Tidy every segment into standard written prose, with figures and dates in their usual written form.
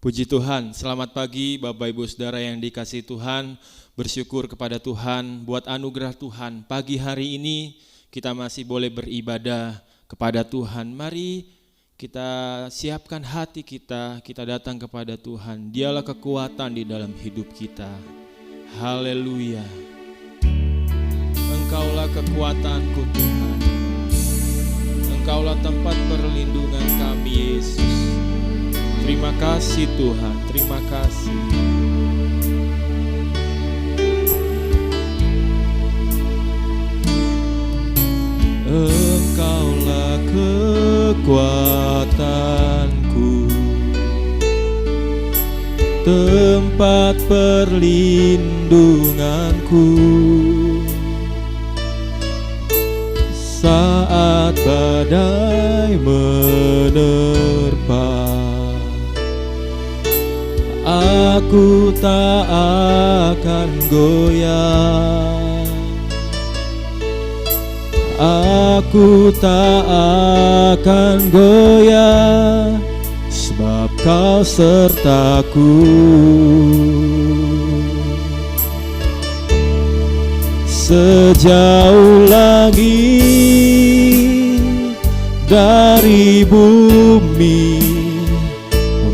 Puji Tuhan, selamat pagi Bapak Ibu Saudara yang dikasihi Tuhan. Bersyukur kepada Tuhan buat anugerah Tuhan. Pagi hari ini kita masih boleh beribadah kepada Tuhan. Mari kita siapkan hati kita datang kepada Tuhan. Dialah kekuatan di dalam hidup kita. Haleluya. Engkaulah kekuatanku Tuhan. Engkaulah tempat perlindungan kami Yesus. Terima kasih Tuhan, terima kasih. Engkaulah kekuatanku, tempat perlindunganku, saat badai menerpa. Aku tak akan goyah, aku tak akan goyah, sebab Kau sertaku. Sejauh langit dari bumi,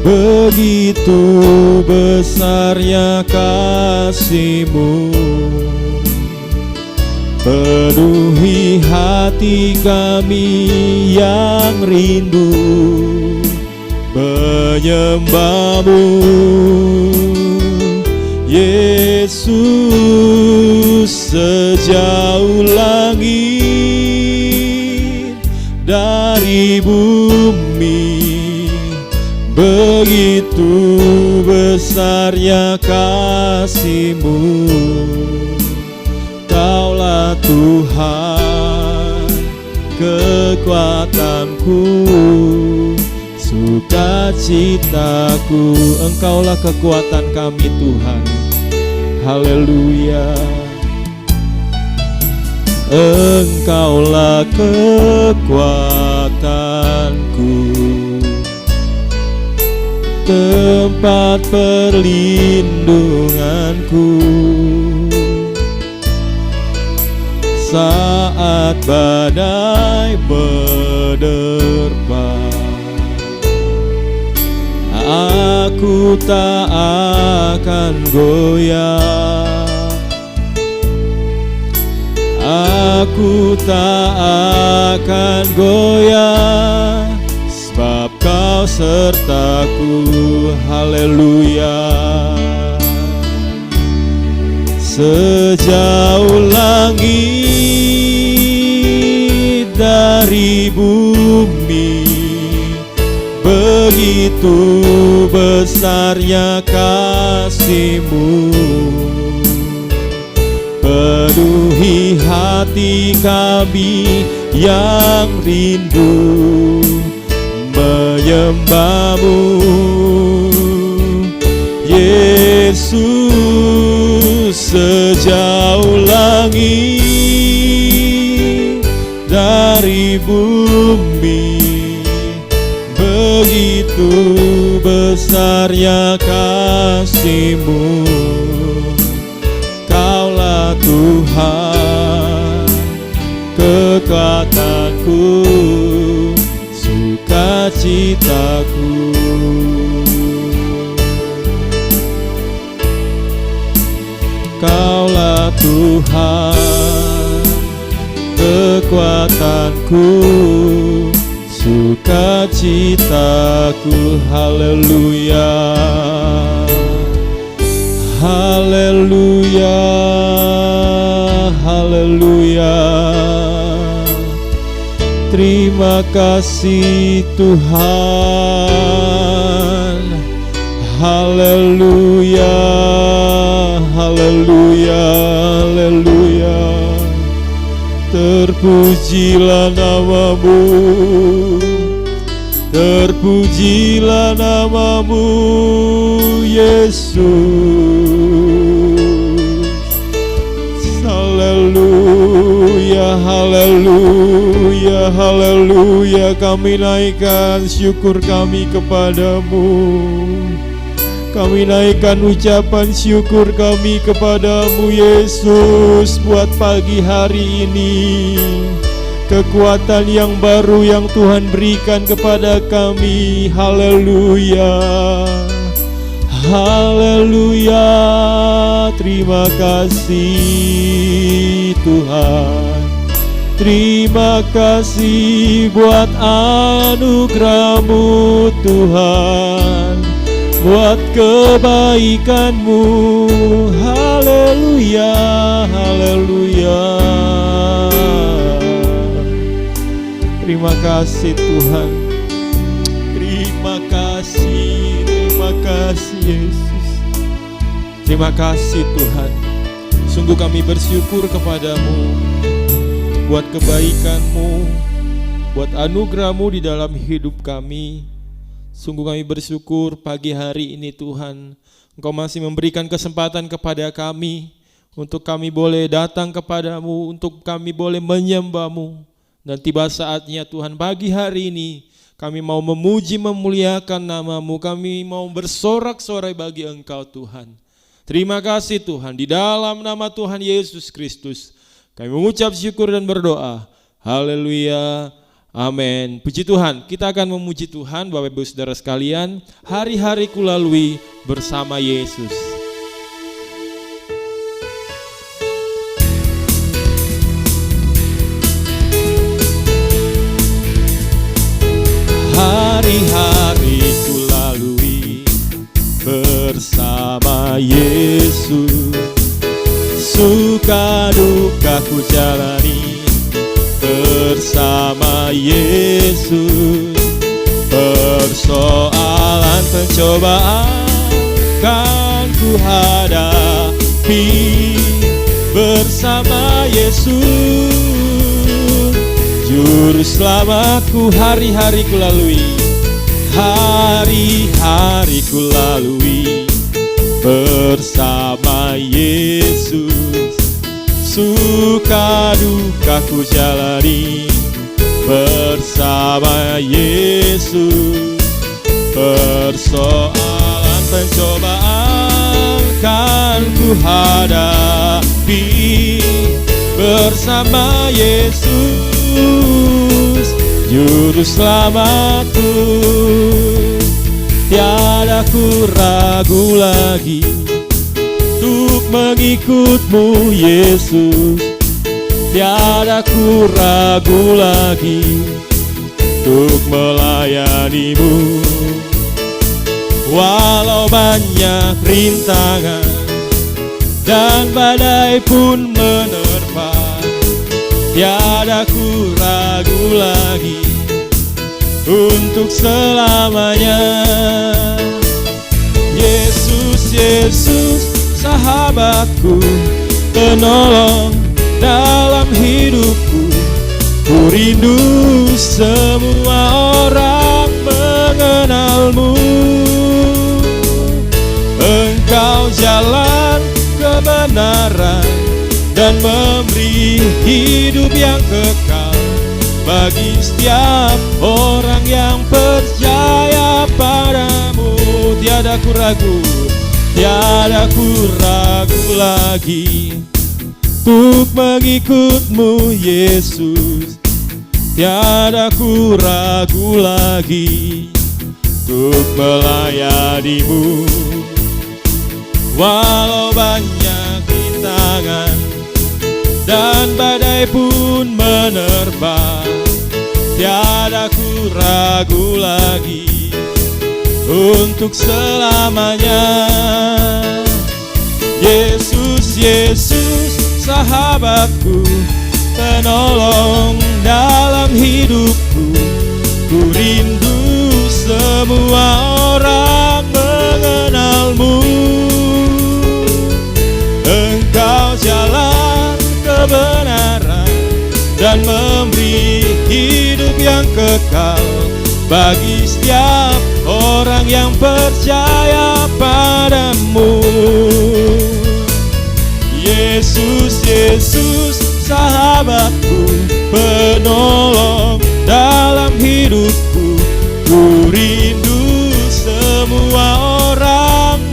begitu besarnya kasih-Mu, penuhi hati kami yang rindu menyembah-Mu. Yesus, sejauh langit dari bumi, begitu besarnya kasih-Mu. Kaulah Tuhan, kekuatanku, sukacitaku. Engkaulah kekuatan kami Tuhan. Haleluya. Engkaulah kekuatanku, tempat perlindunganku, saat badai menerpa. Aku tak akan goyah, aku tak akan goyah, sebab Kau sertaku. Haleluya. Sejauh langit dari bumi, begitu besarnya kasih-Mu, penuhi hati kami yang rindu menyembah-Mu. Yesus, sejauh langit dari bumi, begitu besarnya kasih-Mu. Kaulah Tuhan, kekuatanku, sukacitaku. Kaulah Tuhan, kekuatanku, sukacitaku. Haleluya. Haleluya. Haleluya. Terima kasih Tuhan. Haleluya. Haleluya. Haleluya. Terpujilah nama-Mu, terpujilah nama-Mu Yesus. Haleluya, haleluya, haleluya. Kami naikkan syukur kami kepadamu. Kami naikkan ucapan syukur kami kepadamu Yesus buat pagi hari ini. Kekuatan yang baru yang Tuhan berikan kepada kami. Haleluya, haleluya. Terima kasih Tuhan. Terima kasih buat anugerah-Mu Tuhan, buat kebaikan-Mu. Haleluya, haleluya. Terima kasih Tuhan. Terima kasih Yesus. Terima kasih Tuhan. Sungguh kami bersyukur kepadamu buat kebaikan-Mu, buat anugerah-Mu di dalam hidup kami. Sungguh kami bersyukur pagi hari ini Tuhan, Engkau masih memberikan kesempatan kepada kami untuk kami boleh datang kepadamu, untuk kami boleh menyembah-Mu. Dan tiba saatnya Tuhan, pagi hari ini kami mau memuji memuliakan nama-Mu, kami mau bersorak-sorai bagi Engkau Tuhan. Terima kasih Tuhan, di dalam nama Tuhan Yesus Kristus kami mengucap syukur dan berdoa. Haleluya, amin. Puji Tuhan, kita akan memuji Tuhan Bapak Ibu Saudara sekalian. Hari-hari kulalui bersama Yesus. Hari-hari ku lalui bersama Yesus, suka duka ku jalani bersama Yesus. Persoalan pencobaan kan ku hadapi bersama Yesus. Juru selamatku, hari-hari ku lalui, hari-hari ku lalui bersama Yesus. Suka duka ku jalani bersama Yesus. Persoalan pencobaan kan ku hadapi bersama Yesus. Juru selamatku, tiada ku ragu lagi untuk mengikut-Mu Yesus. Tiada ku ragu lagi untuk melayani-Mu. Walau banyak rintangan dan badai pun menerpa, tiada ku ragu lagi untuk selamanya. Yesus, Yesus, sahabatku, penolong dalam hidupku. Ku rindu semua orang mengenal-Mu. Engkau jalan kebenaran dan memberi hidup yang kekal bagi setiap orang yang percaya padamu. Tiada ku ragu, tiada ku ragu lagi untuk mengikut-Mu Yesus. Tiada ku ragu lagi untuk melayani-Mu. Walau banyak rintangan dan badai pun menerpa, tiada ku ragu lagi untuk selamanya. Yesus, Yesus, sahabatku, penolong dalam hidupku. Ku rindu semua orang mengenal-Mu. Engkau jalan kebenaran dan memberi hidup yang kekal bagi setiap orang yang percaya padamu. Yesus, Yesus, sahabatku, penolong dalam hidupku. Ku rindu semua orang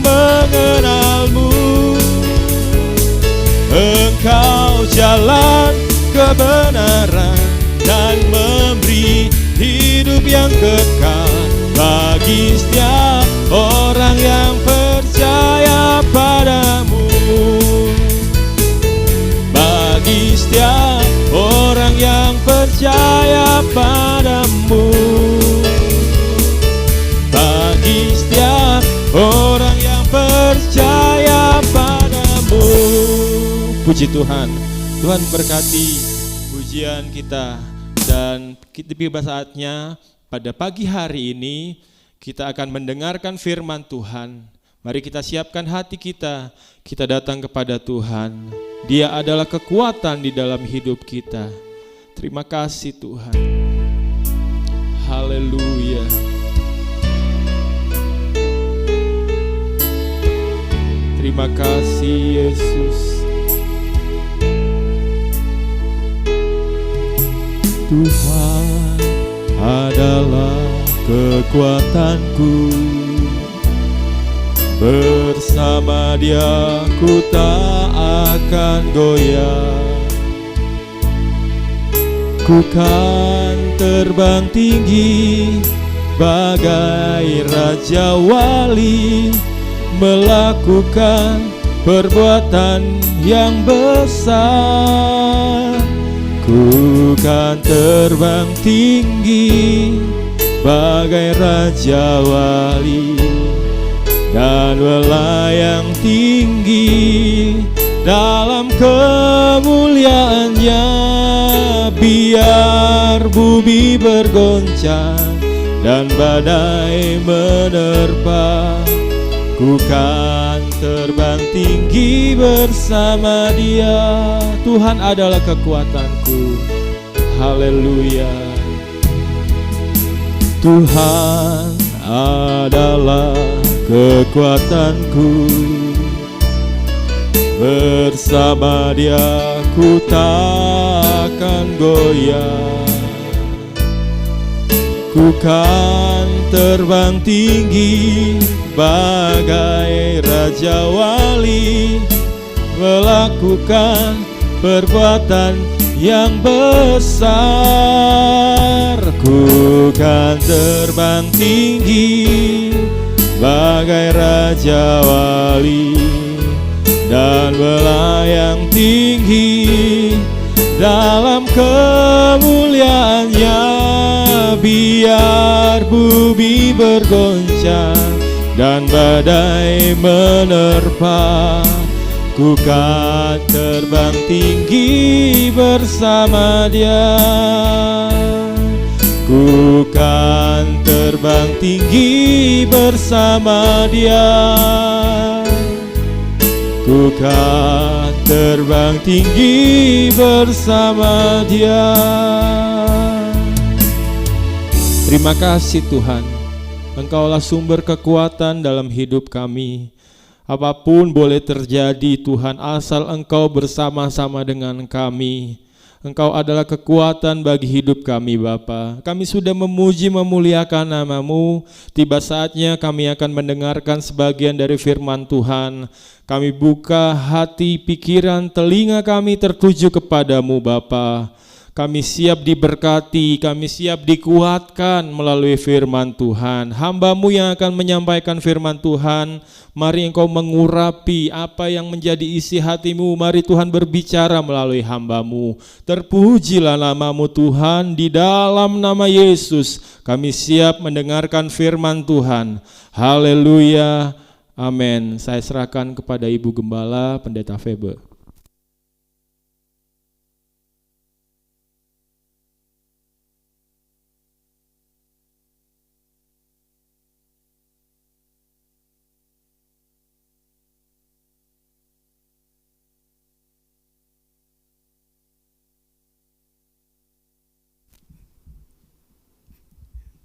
kebenaran dan memberi hidup yang kekal bagi setiap orang yang percaya padamu. Bagi setiap orang yang percaya padamu. Bagi setiap orang yang percaya padamu. Puji Tuhan. Tuhan berkati pujian kita. Dan tiba saatnya pada pagi hari ini kita akan mendengarkan firman Tuhan. Mari kita siapkan hati kita. Kita datang kepada Tuhan. Dia adalah kekuatan di dalam hidup kita. Terima kasih Tuhan. Haleluya. Terima kasih Yesus. Tuhan adalah kekuatanku. Bersama Dia ku tak akan goyah. Ku kan terbang tinggi bagai Raja Wali, melakukan perbuatan yang besar. Ku kan terbang tinggi bagai Raja Wali dan melayang tinggi dalam kemuliaannya. Biar bumi bergoncang dan badai menerpa, ku kan terbang tinggi bersama Dia. Tuhan adalah kekuatanku. Haleluya. Tuhan adalah kekuatanku. Bersama Dia ku takkan goyah. Ku kan terbang tinggi bagai Raja Wali, melakukan perbuatan yang besar. Ku kan terbang tinggi bagai Raja Wali dan melayang tinggi dalam kemuliaannya. Biar bumi bergoncang dan badai menerpa, ku kan terbang tinggi bersama Dia. Ku kan terbang tinggi bersama Dia. Ku kan terbang tinggi bersama Dia. Terima kasih Tuhan. Engkaulah sumber kekuatan dalam hidup kami. Apapun boleh terjadi Tuhan, asal Engkau bersama-sama dengan kami. Engkau adalah kekuatan bagi hidup kami Bapa. Kami sudah memuji memuliakan nama-Mu. Tiba saatnya kami akan mendengarkan sebagian dari firman Tuhan. Kami buka hati, pikiran, telinga kami tertuju kepadamu Bapa. Kami siap diberkati, kami siap dikuatkan melalui firman Tuhan. Hamba-Mu yang akan menyampaikan firman Tuhan, mari Engkau mengurapi apa yang menjadi isi hati-Mu. Mari Tuhan berbicara melalui hamba-Mu. Terpujilah nama-Mu Tuhan, di dalam nama Yesus kami siap mendengarkan firman Tuhan. Haleluya, amin. Saya serahkan kepada Ibu Gembala, Pendeta Febe.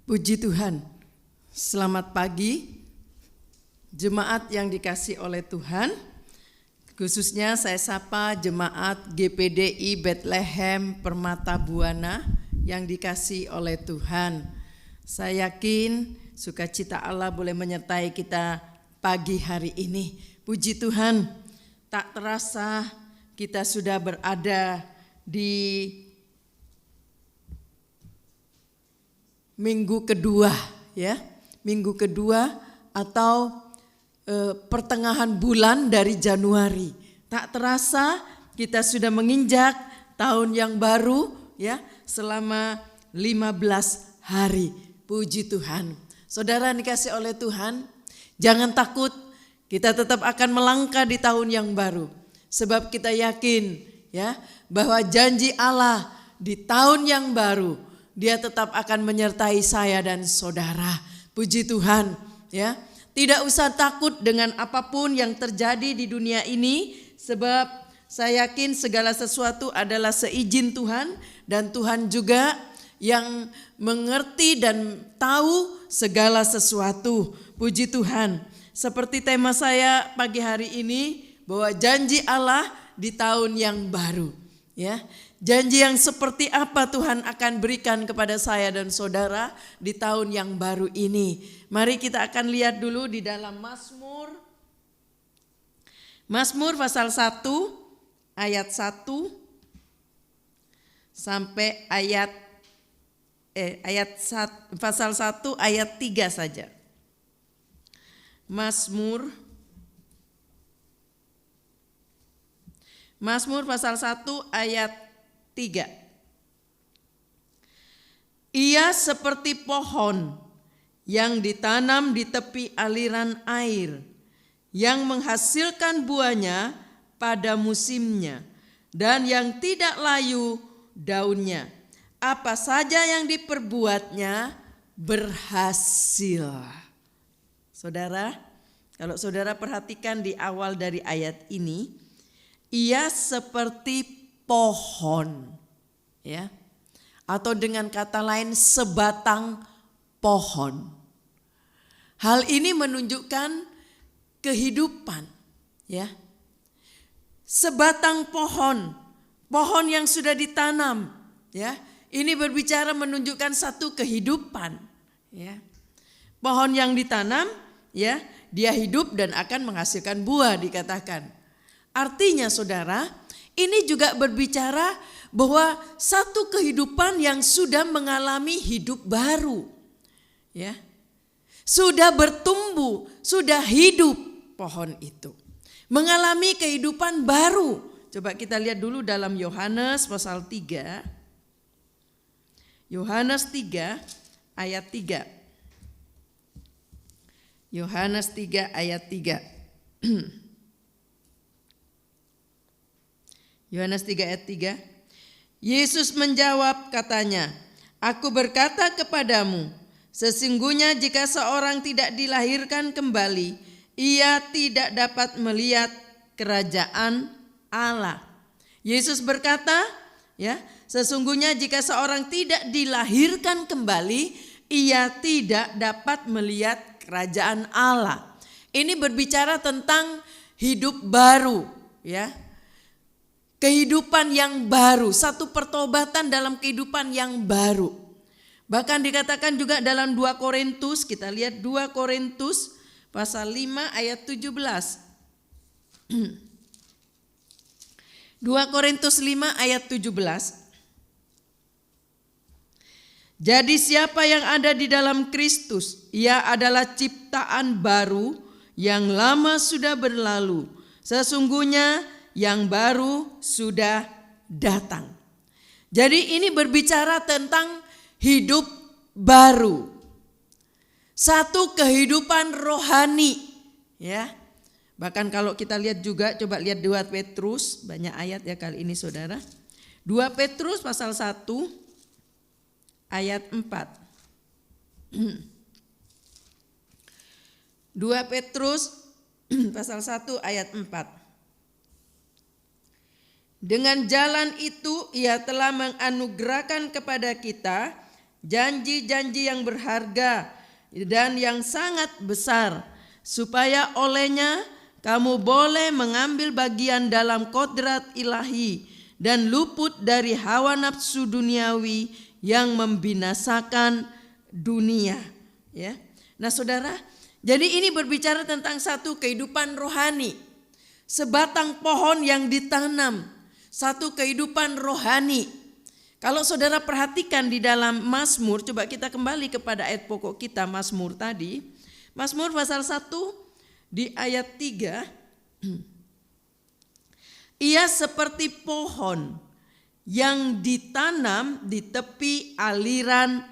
Puji Tuhan, selamat pagi jemaat yang dikasih oleh Tuhan. Khususnya saya sapa jemaat GPDI Bethlehem Permata Buana yang dikasih oleh Tuhan. Saya yakin sukacita Allah boleh menyertai kita pagi hari ini. Puji Tuhan, tak terasa kita sudah berada di minggu kedua ya. Minggu kedua atau pertengahan bulan dari Januari. Tak terasa kita sudah menginjak tahun yang baru ya, selama 15 hari. Puji Tuhan. Saudara dikasih oleh Tuhan, jangan takut, kita tetap akan melangkah di tahun yang baru. Sebab kita yakin ya, bahwa janji Allah di tahun yang baru, Dia tetap akan menyertai saya dan saudara. Puji Tuhan ya. Tidak usah takut dengan apapun yang terjadi di dunia ini, sebab saya yakin segala sesuatu adalah seizin Tuhan, dan Tuhan juga yang mengerti dan tahu segala sesuatu. Puji Tuhan. Seperti tema saya pagi hari ini, bahwa janji Allah di tahun yang baru ya. Janji yang seperti apa Tuhan akan berikan kepada saya dan saudara di tahun yang baru ini. Mari kita akan lihat dulu di dalam Mazmur pasal 1 ayat 1 sampai pasal 1 ayat 3 saja. Mazmur pasal 1 ayat 3. Ia seperti pohon yang ditanam di tepi aliran air, yang menghasilkan buahnya pada musimnya, dan yang tidak layu daunnya. Apa saja yang diperbuatnya berhasil. Saudara, kalau saudara perhatikan di awal dari ayat ini, ia seperti pohon ya, atau dengan kata lain sebatang pohon. Hal ini menunjukkan kehidupan ya. Sebatang pohon yang sudah ditanam ya. Ini berbicara menunjukkan satu kehidupan ya. Pohon yang ditanam ya, dia hidup dan akan menghasilkan buah dikatakan. Artinya saudara, ini juga berbicara bahwa satu kehidupan yang sudah mengalami hidup baru. Ya. Sudah bertumbuh, sudah hidup pohon itu. Mengalami kehidupan baru. Coba kita lihat dulu dalam Yohanes pasal 3. Yohanes 3 ayat 3. Yohanes 3 ayat 3. Yohanes 3 ayat 3. Yesus menjawab katanya, "Aku berkata kepadamu, sesungguhnya jika seorang tidak dilahirkan kembali, ia tidak dapat melihat kerajaan Allah." Yesus berkata, ya, sesungguhnya jika seorang tidak dilahirkan kembali, ia tidak dapat melihat kerajaan Allah. Ini berbicara tentang hidup baru, ya. Kehidupan yang baru, satu pertobatan dalam kehidupan yang baru. Bahkan dikatakan juga dalam 2 Korintus, kita lihat 2 Korintus pasal 5 ayat 17. 2 Korintus 5 ayat 17. Jadi siapa yang ada di dalam Kristus, ia adalah ciptaan baru, yang lama sudah berlalu. Sesungguhnya yang baru sudah datang. Jadi ini berbicara tentang hidup baru. Satu kehidupan rohani, ya. Bahkan kalau kita lihat juga, coba lihat 2 Petrus, banyak ayat ya kali ini saudara. 2 Petrus pasal 1 ayat 4. 2 Petrus pasal 1 ayat 4. Dengan jalan itu ia telah menganugerahkan kepada kita janji-janji yang berharga dan yang sangat besar, supaya olehnya kamu boleh mengambil bagian dalam kodrat ilahi dan luput dari hawa nafsu duniawi yang membinasakan dunia. Ya. Nah saudara, jadi ini berbicara tentang satu kehidupan rohani. Sebatang pohon yang ditanam. satu kehidupan rohani. Kalau saudara perhatikan di dalam Mazmur, coba kita kembali kepada ayat pokok kita, Mazmur tadi. Mazmur pasal 1 di ayat 3. Ia seperti pohon yang ditanam di tepi aliran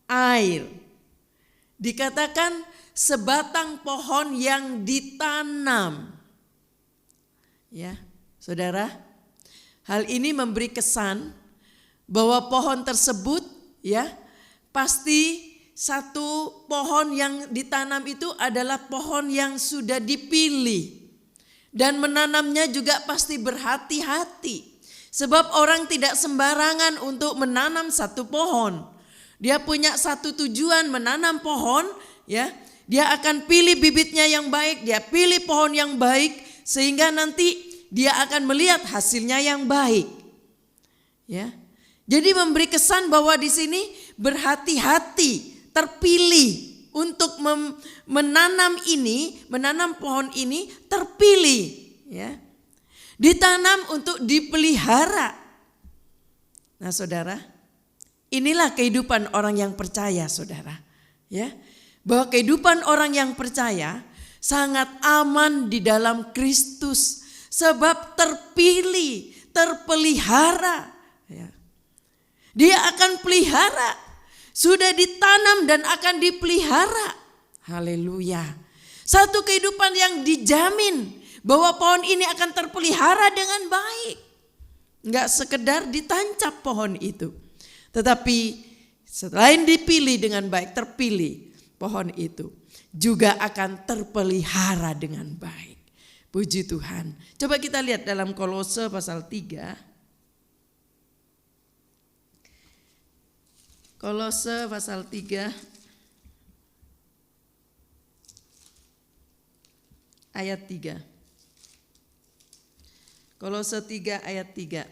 air. Dikatakan sebatang pohon yang ditanam. Ya, saudara, hal ini memberi kesan bahwa pohon tersebut ya pasti satu pohon yang ditanam itu adalah pohon yang sudah dipilih. Dan menanamnya juga pasti berhati-hati. Sebab orang tidak sembarangan untuk menanam satu pohon. Dia punya satu tujuan menanam pohon, ya. Dia akan pilih bibitnya yang baik, dia pilih pohon yang baik sehingga nanti dia akan melihat hasilnya yang baik. Ya. Jadi memberi kesan bahwa di sini berhati-hati, terpilih. Untuk menanam pohon ini terpilih, ya. Ditanam untuk dipelihara. Nah, saudara, inilah kehidupan orang yang percaya, saudara, ya. Bahwa kehidupan orang yang percaya sangat aman di dalam Kristus, sebab terpilih, terpelihara, ya. Dia akan pelihara. Sudah ditanam dan akan dipelihara. Haleluya. Satu kehidupan yang dijamin bahwa pohon ini akan terpelihara dengan baik. Enggak sekedar ditancap pohon itu. Tetapi selain dipilih dengan baik, terpilih pohon itu juga akan terpelihara dengan baik. Puji Tuhan. Coba kita lihat dalam Kolose pasal 3. Kolose pasal 3 ayat 3. Kolose 3 ayat 3.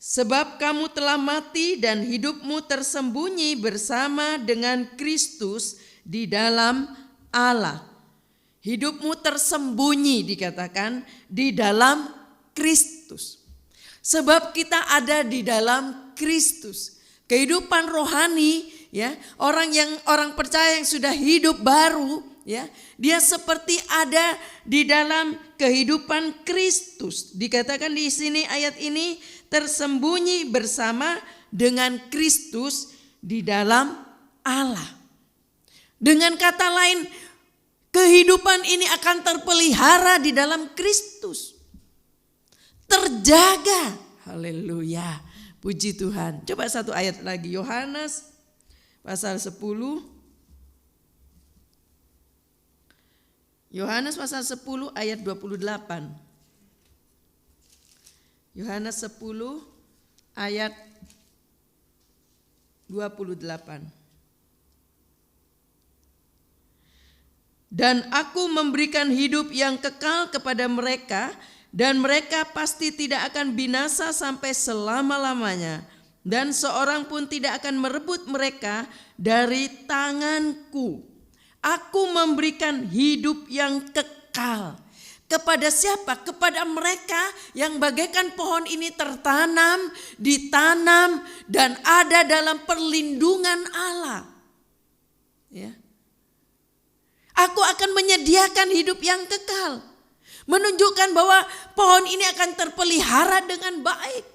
Sebab kamu telah mati dan hidupmu tersembunyi bersama dengan Kristus di dalam Allah. Hidupmu tersembunyi dikatakan di dalam Kristus. Sebab kita ada di dalam Kristus. Kehidupan rohani, ya, orang percaya yang sudah hidup baru, ya, dia seperti ada di dalam kehidupan Kristus. Dikatakan di sini ayat ini tersembunyi bersama dengan Kristus di dalam Allah. Dengan kata lain, kehidupan ini akan terpelihara di dalam Kristus. Terjaga. Haleluya. Puji Tuhan. Coba satu ayat lagi. Yohanes pasal 10. Yohanes pasal 10 ayat 28. Yohanes 10 ayat 28. Dan aku memberikan hidup yang kekal kepada mereka, dan mereka pasti tidak akan binasa sampai selama-lamanya. Dan seorang pun tidak akan merebut mereka dari tanganku. Aku memberikan hidup yang kekal. Kepada siapa? Kepada mereka yang bagaikan pohon ini tertanam, ditanam, dan ada dalam perlindungan Allah. Ya. Aku akan menyediakan hidup yang kekal. Menunjukkan bahwa pohon ini akan terpelihara dengan baik.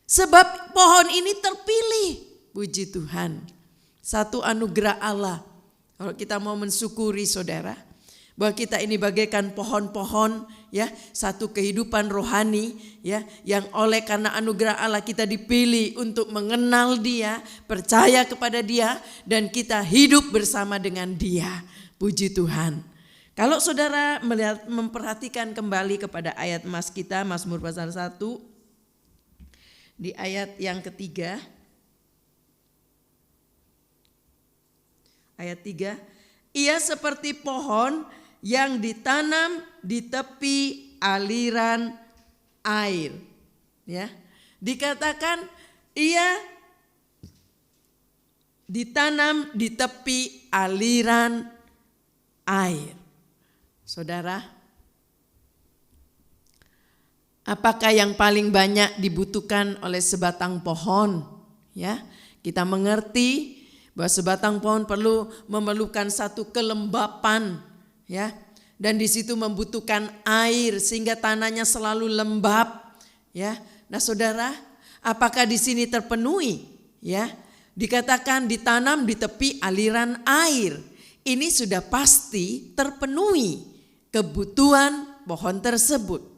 Sebab pohon ini terpilih. Puji Tuhan. Satu anugerah Allah. Kalau kita mau mensyukuri saudara, bahwa kita ini bagaikan pohon-pohon, ya, satu kehidupan rohani, ya, yang oleh karena anugerah Allah kita dipilih untuk mengenal Dia, percaya kepada Dia, dan kita hidup bersama dengan Dia. Puji Tuhan. Kalau saudara memperhatikan kembali kepada ayat mas kita, Mazmur pasal 1, di ayat yang ketiga, ayat 3, ia seperti pohon yang ditanam di tepi aliran air. Ya, dikatakan ia ditanam di tepi aliran air. Saudara, Apakah yang paling banyak dibutuhkan oleh sebatang pohon? Ya, kita mengerti bahwa sebatang pohon memerlukan satu kelembapan, ya, dan di situ membutuhkan air sehingga tanahnya selalu lembab, ya. Nah, saudara, apakah di sini terpenuhi? Ya, dikatakan ditanam di tepi aliran air. Ini sudah pasti terpenuhi kebutuhan pohon tersebut.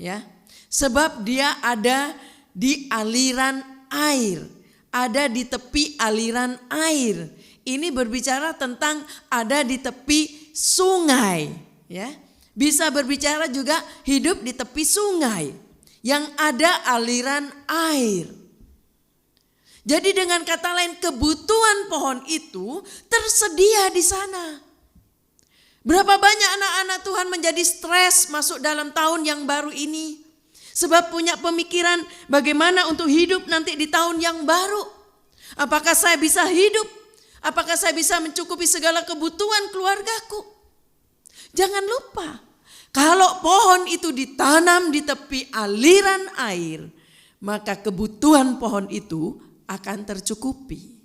Ya, sebab dia ada di aliran air, ada di tepi aliran air. Ini berbicara tentang ada di tepi sungai, ya. Bisa berbicara juga hidup di tepi sungai yang ada aliran air. Jadi dengan kata lain, kebutuhan pohon itu tersedia di sana. Berapa banyak anak-anak Tuhan menjadi stres masuk dalam tahun yang baru ini. Sebab punya pemikiran bagaimana untuk hidup nanti di tahun yang baru. Apakah saya bisa hidup? Apakah saya bisa mencukupi segala kebutuhan keluargaku? Jangan lupa, kalau pohon itu ditanam di tepi aliran air, maka kebutuhan pohon itu akan tercukupi.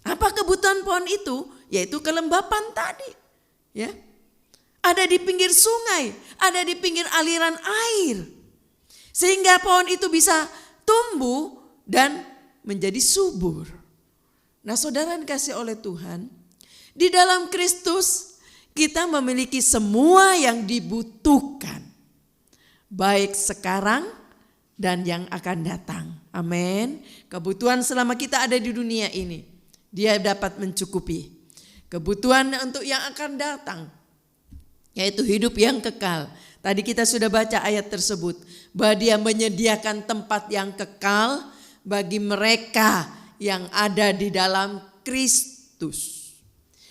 Apa kebutuhan pohon itu? Yaitu kelembapan tadi. Ya. Ada di pinggir sungai, ada di pinggir aliran air. Sehingga pohon itu bisa tumbuh dan menjadi subur. Nah, saudara dikasih oleh Tuhan, di dalam Kristus kita memiliki semua yang dibutuhkan. Baik sekarang dan yang akan datang. Amin. Kebutuhan selama kita ada di dunia ini, dia dapat mencukupi. Kebutuhan untuk yang akan datang, yaitu hidup yang kekal. Tadi kita sudah baca ayat tersebut, bahwa dia menyediakan tempat yang kekal bagi mereka yang ada di dalam Kristus,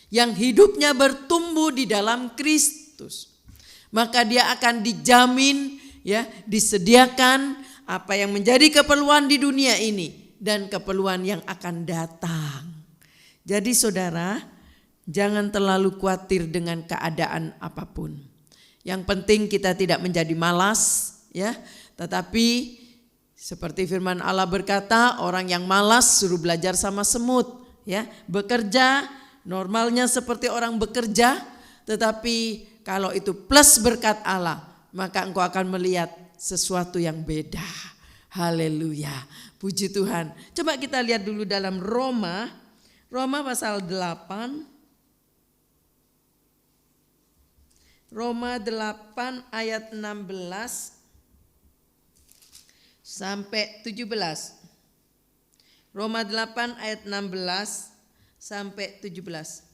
yang hidupnya bertumbuh di dalam Kristus. Maka dia akan dijamin, ya, disediakan apa yang menjadi keperluan di dunia ini dan keperluan yang akan datang. Jadi saudara, jangan terlalu khawatir dengan keadaan apapun. Yang penting kita tidak menjadi malas, ya. Tetapi seperti firman Allah berkata, orang yang malas suruh belajar sama semut, ya. Bekerja normalnya seperti orang bekerja, tetapi kalau itu plus berkat Allah, maka engkau akan melihat sesuatu yang beda. Haleluya. Puji Tuhan. Coba kita lihat dulu dalam Roma pasal 8. Roma 8 ayat 16 sampai 17. Roma 8 ayat 16 sampai 17.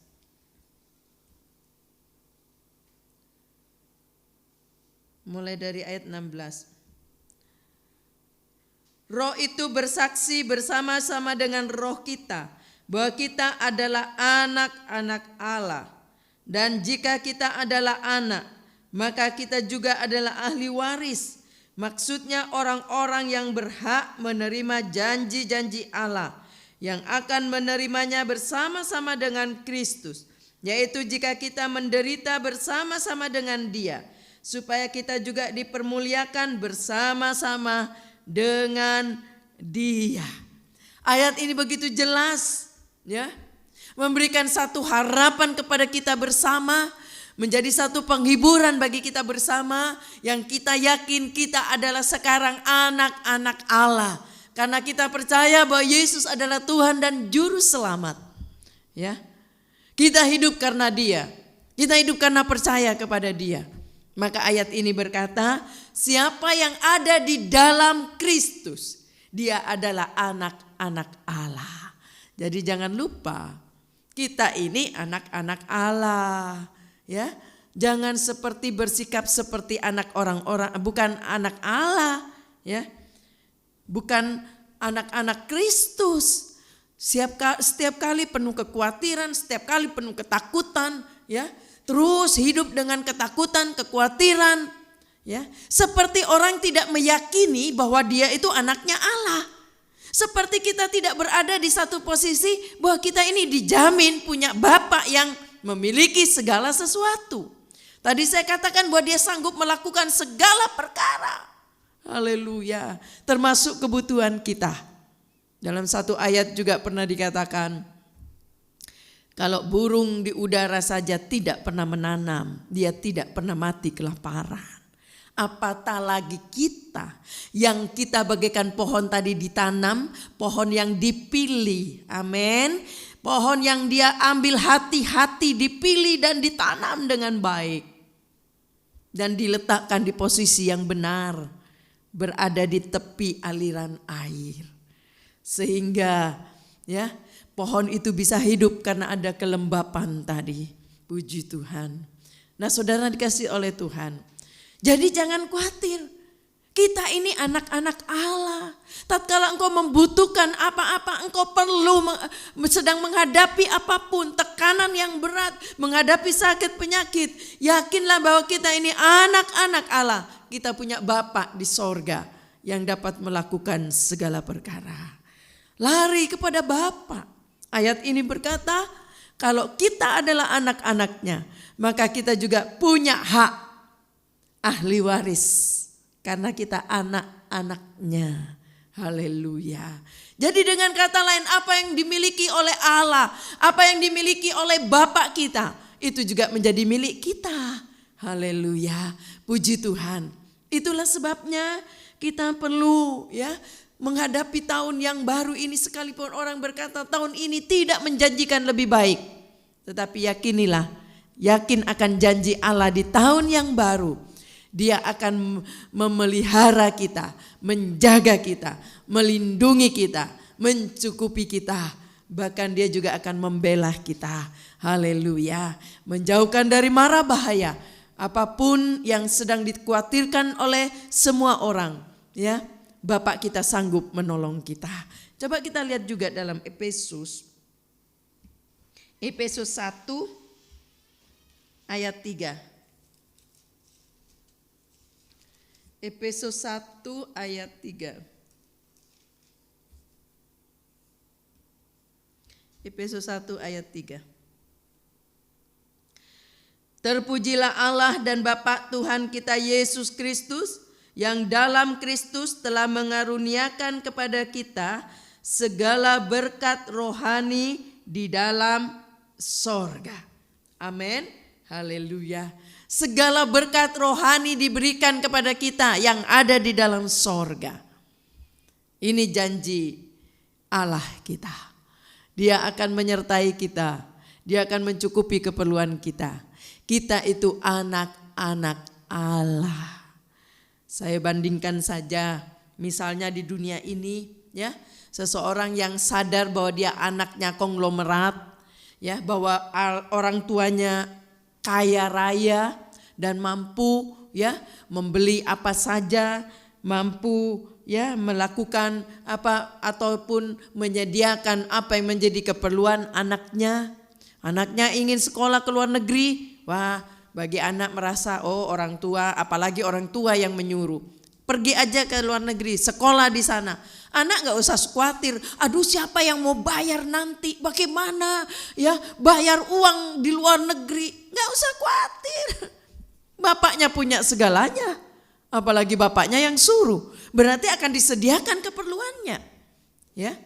Mulai dari ayat 16. Roh itu bersaksi bersama-sama dengan roh kita bahwa kita adalah anak-anak Allah. Dan jika kita adalah anak, maka kita juga adalah ahli waris. Maksudnya orang-orang yang berhak menerima janji-janji Allah, yang akan menerimanya bersama-sama dengan Kristus. Yaitu jika kita menderita bersama-sama dengan Dia, supaya kita juga dipermuliakan bersama-sama dengan Dia. Ayat ini begitu jelas, ya. Memberikan satu harapan kepada kita bersama, menjadi satu penghiburan bagi kita bersama, yang kita yakin kita adalah sekarang anak-anak Allah, karena kita percaya bahwa Yesus adalah Tuhan dan Juru Selamat. Ya, kita hidup karena Dia, kita hidup karena percaya kepada Dia. Maka ayat ini berkata, siapa yang ada di dalam Kristus, dia adalah anak-anak Allah. Jadi jangan lupa, kita ini anak-anak Allah, ya. Jangan bersikap seperti anak orang-orang, bukan anak Allah, ya. Bukan anak-anak Kristus. Setiap kali penuh kekhawatiran, setiap kali penuh ketakutan, ya. Terus hidup dengan ketakutan, kekhawatiran, ya. Seperti orang tidak meyakini bahwa dia itu anaknya Allah. Seperti kita tidak berada di satu posisi bahwa kita ini dijamin punya Bapa yang memiliki segala sesuatu. Tadi saya katakan bahwa dia sanggup melakukan segala perkara. Haleluya. Termasuk kebutuhan kita. Dalam satu ayat juga pernah dikatakan, kalau burung di udara saja tidak pernah menanam, dia tidak pernah mati kelaparan. Apatah lagi kita yang kita bagaikan pohon tadi ditanam, pohon yang dipilih. Amin. Pohon yang dia ambil hati-hati, dipilih dan ditanam dengan baik. Dan diletakkan di posisi yang benar, berada di tepi aliran air. Sehingga ya, pohon itu bisa hidup karena ada kelembapan tadi. Puji Tuhan. Nah, saudara dikasih oleh Tuhan. Jadi jangan khawatir. Kita ini anak-anak Allah. Tatkala engkau membutuhkan apa-apa, engkau perlu sedang menghadapi apapun, tekanan yang berat, menghadapi sakit penyakit. Yakinlah bahwa kita ini anak-anak Allah. Kita punya Bapa di sorga yang dapat melakukan segala perkara. Lari kepada Bapa. Ayat ini berkata, kalau kita adalah anak-anaknya, maka kita juga punya hak ahli waris karena kita anak-anaknya. Haleluya. Jadi dengan kata lain, apa yang dimiliki oleh Allah, apa yang dimiliki oleh Bapa kita, itu juga menjadi milik kita. Haleluya. Puji Tuhan. Itulah sebabnya kita perlu ya menghadapi tahun yang baru ini, sekalipun orang berkata tahun ini tidak menjanjikan lebih baik. Tetapi yakinilah, yakin akan janji Allah di tahun yang baru. Dia akan memelihara kita, menjaga kita, melindungi kita, mencukupi kita. Bahkan dia juga akan membela kita. Haleluya. Menjauhkan dari mara bahaya. Apapun yang sedang dikhawatirkan oleh semua orang. Ya, Bapak kita sanggup menolong kita. Coba kita lihat juga dalam Efesus 1 ayat 3. Efesus 1 ayat 3. Efesus 1 ayat 3. Terpujilah Allah dan Bapa Tuhan kita Yesus Kristus, yang dalam Kristus telah mengaruniakan kepada kita segala berkat rohani di dalam sorga. Amin. Haleluya. Segala berkat rohani diberikan kepada kita yang ada di dalam sorga. Ini janji Allah kita. Dia akan menyertai kita. Dia akan mencukupi keperluan kita. Kita itu anak-anak Allah. Saya bandingkan saja, misalnya di dunia ini ya, seseorang yang sadar bahwa dia anaknya konglomerat, ya, bahwa orang tuanya kaya raya dan mampu ya membeli apa saja, mampu ya melakukan apa ataupun menyediakan apa yang menjadi keperluan anaknya. Anaknya ingin sekolah ke luar negeri, wah, bagi anak merasa oh orang tua, apalagi orang tua yang menyuruh, pergi aja ke luar negeri, sekolah di sana. Anak gak usah khawatir, aduh siapa yang mau bayar nanti, bagaimana ya bayar uang di luar negeri. Gak usah khawatir, bapaknya punya segalanya, apalagi bapaknya yang suruh, berarti akan disediakan keperluannya. Ya,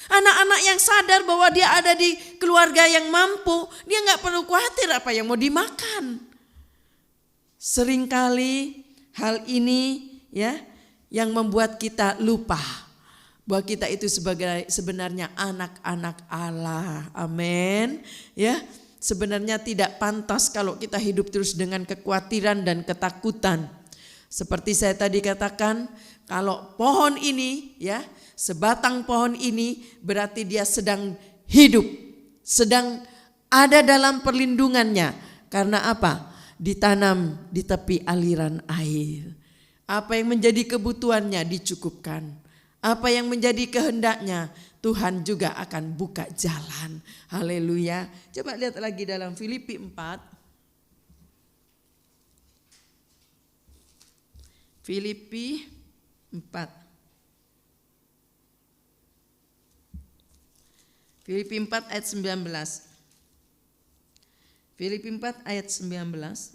anak-anak yang sadar bahwa dia ada di keluarga yang mampu, dia gak perlu khawatir apa yang mau dimakan. Seringkali hal ini ya yang membuat kita lupa bahwa kita itu sebenarnya anak-anak Allah. Amin. Ya, sebenarnya tidak pantas kalau kita hidup terus dengan kekhawatiran dan ketakutan. Seperti saya tadi katakan, kalau pohon ini ya, sebatang pohon ini berarti dia sedang hidup, sedang ada dalam perlindungannya. Karena apa? Ditanam di tepi aliran air. Apa yang menjadi kebutuhannya dicukupkan. Apa yang menjadi kehendaknya Tuhan juga akan buka jalan. Haleluya. Coba lihat lagi dalam Filipi 4. Filipi 4. Filipi 4 ayat 19. Filipi 4 ayat 19.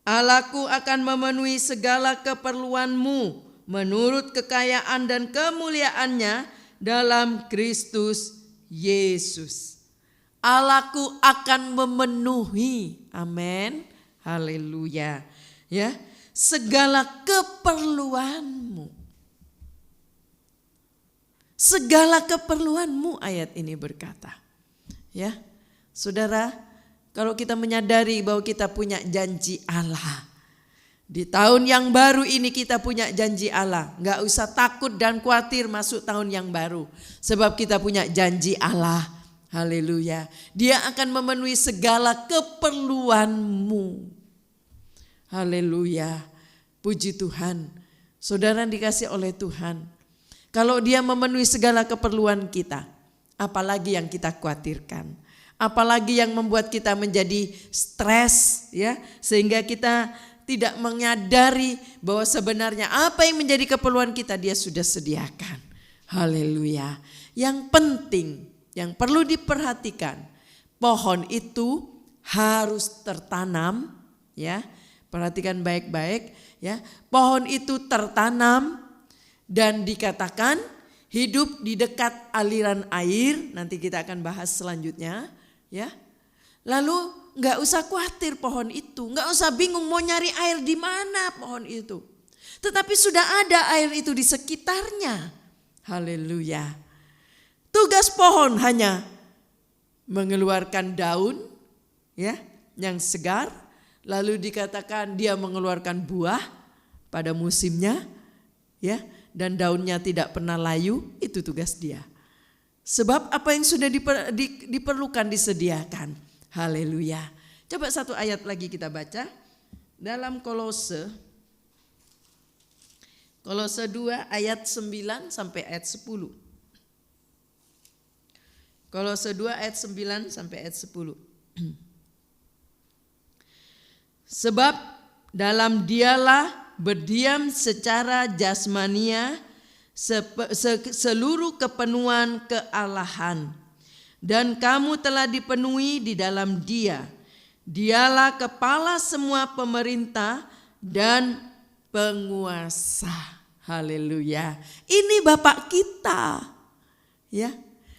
Allahku akan memenuhi segala keperluanmu menurut kekayaan dan kemuliaannya dalam Kristus Yesus. Allahku akan memenuhi, amin, haleluya, ya, segala keperluanmu. Segala keperluanmu, ayat ini berkata. Ya, saudara, kalau kita menyadari bahwa kita punya janji Allah, di tahun yang baru ini kita punya janji Allah. Gak usah takut dan khawatir masuk tahun yang baru, sebab kita punya janji Allah. Haleluya. Dia akan memenuhi segala keperluanmu. Haleluya. Puji Tuhan. Saudara dikasih oleh Tuhan. Kalau dia memenuhi segala keperluan kita, apalagi yang kita khawatirkan? Apalagi yang membuat kita menjadi stres, ya, sehingga kita tidak menyadari bahwa sebenarnya apa yang menjadi keperluan kita dia sudah sediakan. Haleluya. Yang penting, yang perlu diperhatikan, pohon itu harus tertanam, ya. Perhatikan baik-baik, ya. Pohon itu tertanam dan dikatakan hidup di dekat aliran air. Nanti kita akan bahas selanjutnya, ya. Lalu nggak usah khawatir pohon itu, nggak usah bingung mau nyari air di mana pohon itu. Tetapi sudah ada air itu di sekitarnya. Haleluya. Tugas pohon hanya mengeluarkan daun, ya, yang segar, lalu dikatakan dia mengeluarkan buah pada musimnya, ya, dan daunnya tidak pernah layu. Itu tugas dia. Sebab apa yang sudah diperlukan disediakan. Haleluya. Coba satu ayat lagi kita baca dalam Kolose 2 ayat 9 sampai ayat 10. Kolose 2 ayat 9 sampai ayat 10. Sebab dalam dialah berdiam secara jasmania seluruh kepenuhan kealahan. Dan kamu telah dipenuhi di dalam dia. Dialah kepala semua pemerintah dan penguasa. Haleluya. Ini Bapak kita. Ya.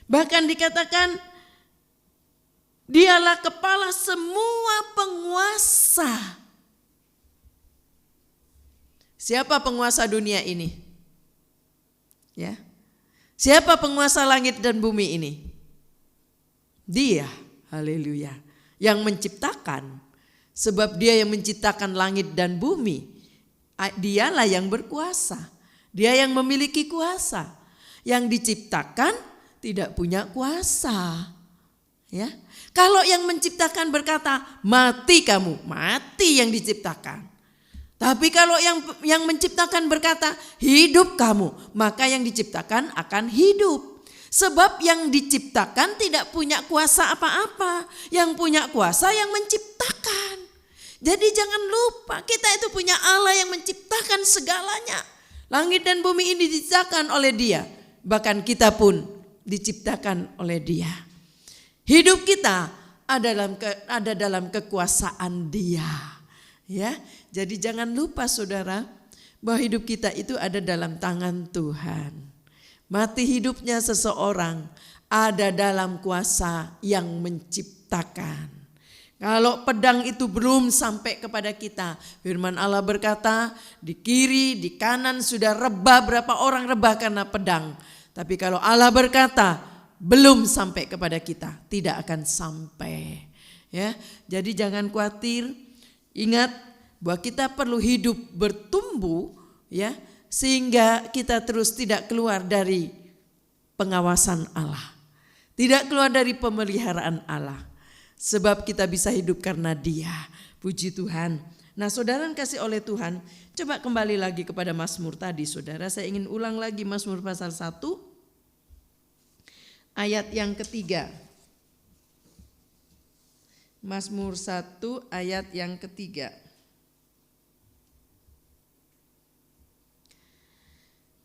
Bahkan dikatakan dialah kepala semua penguasa. Siapa penguasa dunia ini? Ya. Siapa penguasa langit dan bumi ini? Dia, haleluya, yang menciptakan. Sebab dia yang menciptakan langit dan bumi. Dialah yang berkuasa. Dia yang memiliki kuasa. Yang diciptakan tidak punya kuasa. Ya. Kalau yang menciptakan berkata, mati kamu, mati yang diciptakan. Tapi kalau yang menciptakan berkata, hidup kamu, maka yang diciptakan akan hidup. Sebab yang diciptakan tidak punya kuasa apa-apa. Yang punya kuasa yang menciptakan. Jadi jangan lupa kita itu punya Allah yang menciptakan segalanya. Langit dan bumi ini diciptakan oleh Dia. Bahkan kita pun diciptakan oleh Dia. Hidup kita ada dalam kekuasaan Dia. Ya, jadi jangan lupa saudara bahwa hidup kita itu ada dalam tangan Tuhan. Mati hidupnya seseorang ada dalam kuasa yang menciptakan. Kalau pedang itu belum sampai kepada kita, firman Allah berkata, di kiri, di kanan sudah rebah, berapa orang rebah karena pedang. Tapi kalau Allah berkata, belum sampai kepada kita, tidak akan sampai. Ya, jadi jangan khawatir, ingat bahwa kita perlu hidup bertumbuh, ya, sehingga kita terus tidak keluar dari pengawasan Allah. Tidak keluar dari pemeliharaan Allah. Sebab kita bisa hidup karena Dia. Puji Tuhan. Nah saudara kasih oleh Tuhan. Coba kembali lagi kepada Mazmur tadi saudara. Saya ingin ulang lagi Mazmur pasal 1. Ayat yang ketiga. Mazmur 1 ayat yang ketiga.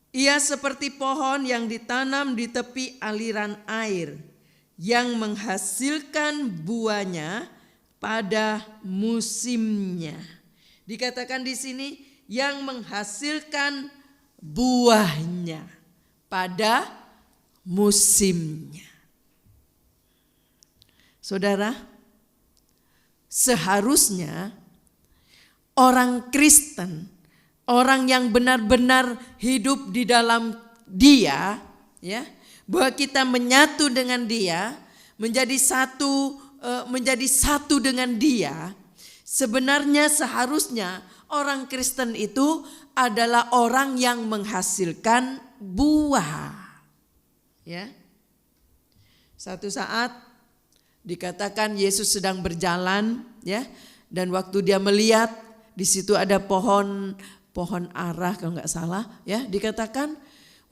Ia seperti pohon yang ditanam di tepi aliran air, yang menghasilkan buahnya pada musimnya. Dikatakan di sini yang menghasilkan buahnya pada musimnya. Saudara, seharusnya orang Kristen, orang yang benar-benar hidup di dalam Dia, ya, bahwa kita menyatu dengan Dia, menjadi satu dengan Dia. Sebenarnya seharusnya orang Kristen itu adalah orang yang menghasilkan buah. Ya. Satu saat dikatakan Yesus sedang berjalan, ya, dan waktu dia melihat di situ ada pohon ara kalau nggak salah, ya, dikatakan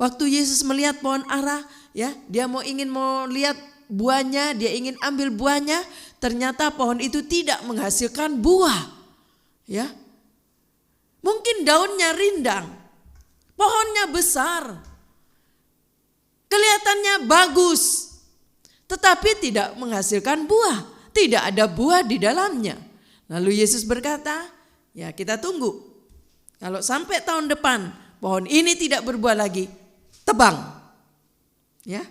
waktu Yesus melihat pohon ara, ya, dia ingin lihat buahnya, dia ingin ambil buahnya, ternyata pohon itu tidak menghasilkan buah, ya. Mungkin daunnya rindang, pohonnya besar, kelihatannya bagus, tetapi tidak menghasilkan buah, tidak ada buah di dalamnya. Lalu Yesus berkata, ya kita tunggu. Kalau sampai tahun depan pohon ini tidak berbuah lagi, tebang, ya,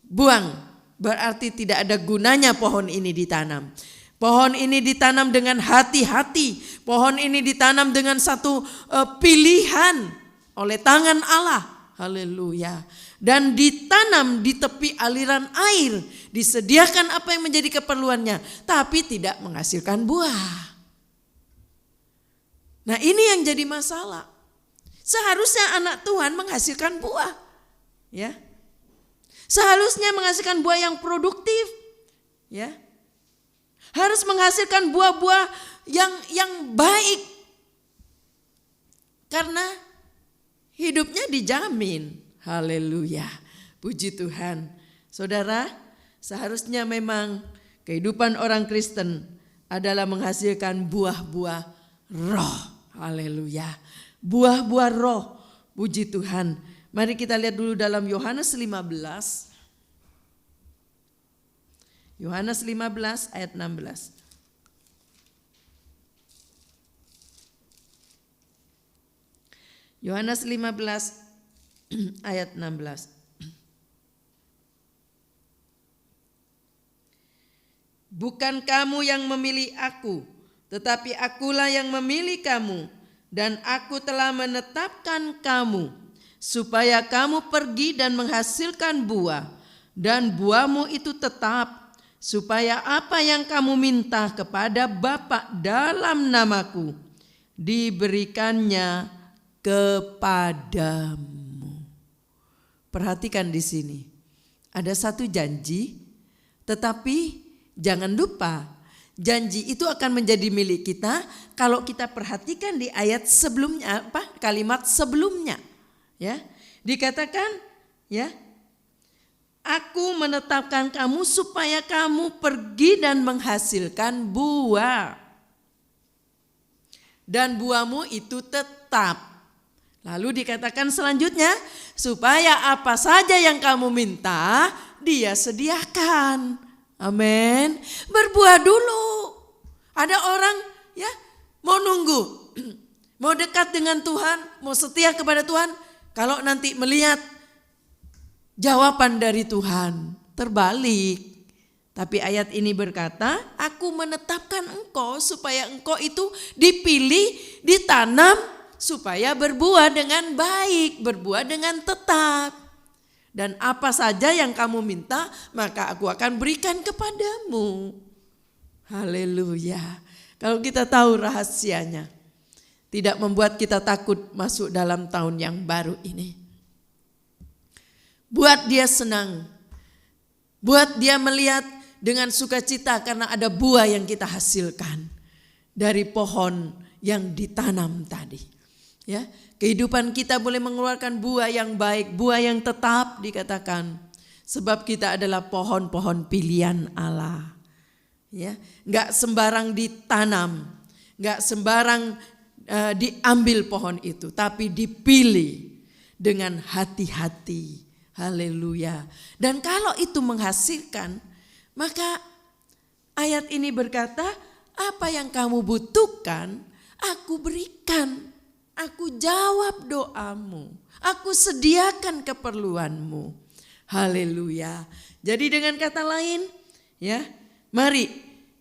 buang. Berarti tidak ada gunanya pohon ini ditanam. Pohon ini ditanam dengan hati-hati. Pohon ini ditanam dengan satu pilihan oleh tangan Allah. Haleluya. Dan ditanam di tepi aliran air. Disediakan apa yang menjadi keperluannya. Tapi tidak menghasilkan buah. Nah, ini yang jadi masalah. Seharusnya anak Tuhan menghasilkan buah. Ya. Seharusnya menghasilkan buah yang produktif. Ya. Harus menghasilkan buah-buah yang baik. Karena hidupnya dijamin. Haleluya. Puji Tuhan. Saudara, seharusnya memang kehidupan orang Kristen adalah menghasilkan buah-buah roh. Haleluya. Buah-buah roh. Puji Tuhan. Mari kita lihat dulu dalam Yohanes 15. Yohanes 15 ayat 16. Yohanes 15 ayat 16. Bukan kamu yang memilih aku, tetapi akulah yang memilih kamu, dan aku telah menetapkan kamu, supaya kamu pergi dan menghasilkan buah, dan buahmu itu tetap, supaya apa yang kamu minta kepada Bapa dalam namaku, diberikannya kepadamu. Perhatikan di sini, ada satu janji, tetapi jangan lupa, janji itu akan menjadi milik kita kalau kita perhatikan di ayat sebelumnya, kalimat sebelumnya. Ya, dikatakan, ya, aku menetapkan kamu supaya kamu pergi dan menghasilkan buah, dan buahmu itu tetap. Lalu dikatakan selanjutnya, supaya apa saja yang kamu minta, Dia sediakan. Amin. Berbuah dulu. Ada orang, ya, mau nunggu, mau dekat dengan Tuhan, mau setia kepada Tuhan. Kalau nanti melihat jawaban dari Tuhan, terbalik. Tapi ayat ini berkata, aku menetapkan engkau supaya engkau itu dipilih, ditanam, supaya berbuah dengan baik, berbuah dengan tetap. Dan apa saja yang kamu minta, maka aku akan berikan kepadamu. Haleluya. Kalau kita tahu rahasianya, tidak membuat kita takut masuk dalam tahun yang baru ini. Buat dia senang. Buat dia melihat dengan sukacita karena ada buah yang kita hasilkan dari pohon yang ditanam tadi. Ya, kehidupan kita boleh mengeluarkan buah yang baik, buah yang tetap dikatakan. Sebab kita adalah pohon-pohon pilihan Allah. Ya, enggak sembarang ditanam, enggak sembarang diambil pohon itu, tapi dipilih dengan hati-hati. Haleluya. Dan kalau itu menghasilkan, maka ayat ini berkata, apa yang kamu butuhkan, aku berikan, aku jawab doamu, aku sediakan keperluanmu. Haleluya. Jadi dengan kata lain, ya, mari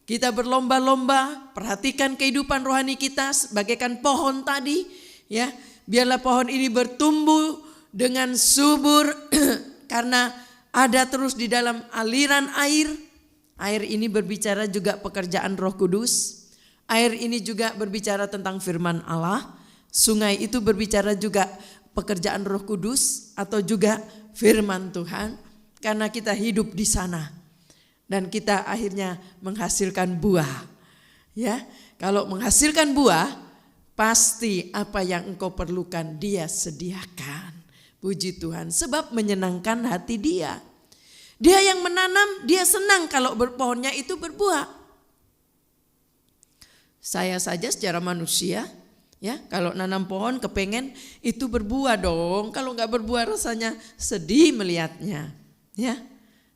kita berlomba-lomba, perhatikan kehidupan rohani kita bagaikan pohon tadi, ya. Biarlah pohon ini bertumbuh dengan subur karena ada terus di dalam aliran air. Air ini berbicara juga pekerjaan Roh Kudus. Air ini juga berbicara tentang firman Allah. Sungai itu berbicara juga pekerjaan Roh Kudus atau juga firman Tuhan. Karena kita hidup di sana dan kita akhirnya menghasilkan buah. Ya, kalau menghasilkan buah, pasti apa yang engkau perlukan Dia sediakan. Puji Tuhan, sebab menyenangkan hati Dia. Dia yang menanam, Dia senang kalau pohonnya itu berbuah. Saya saja secara manusia, ya, kalau nanam pohon kepengen itu berbuah dong. Kalau nggak berbuah rasanya sedih melihatnya. Ya,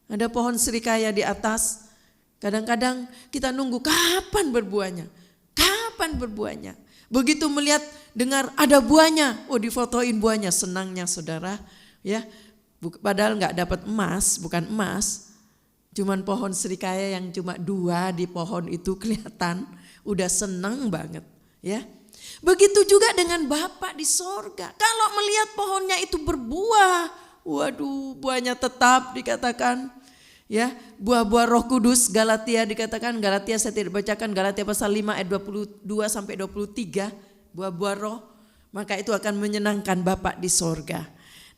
ada pohon serikaya di atas. Kadang-kadang kita nunggu kapan berbuahnya, kapan berbuahnya. Begitu melihat, dengar ada buahnya, oh difotoin buahnya, senangnya saudara. Ya, padahal nggak dapat emas, bukan emas, cuman pohon serikaya yang cuma 2 di pohon itu kelihatan, udah senang banget. Ya, begitu juga dengan Bapa di sorga. Kalau melihat pohonnya itu berbuah, waduh, buahnya tetap dikatakan, ya, buah-buah Roh Kudus. Galatia dikatakan, Galatia saya tidak bacakan, Galatia pasal 5 ayat 22 sampai 23, buah-buah roh, maka itu akan menyenangkan Bapa di sorga.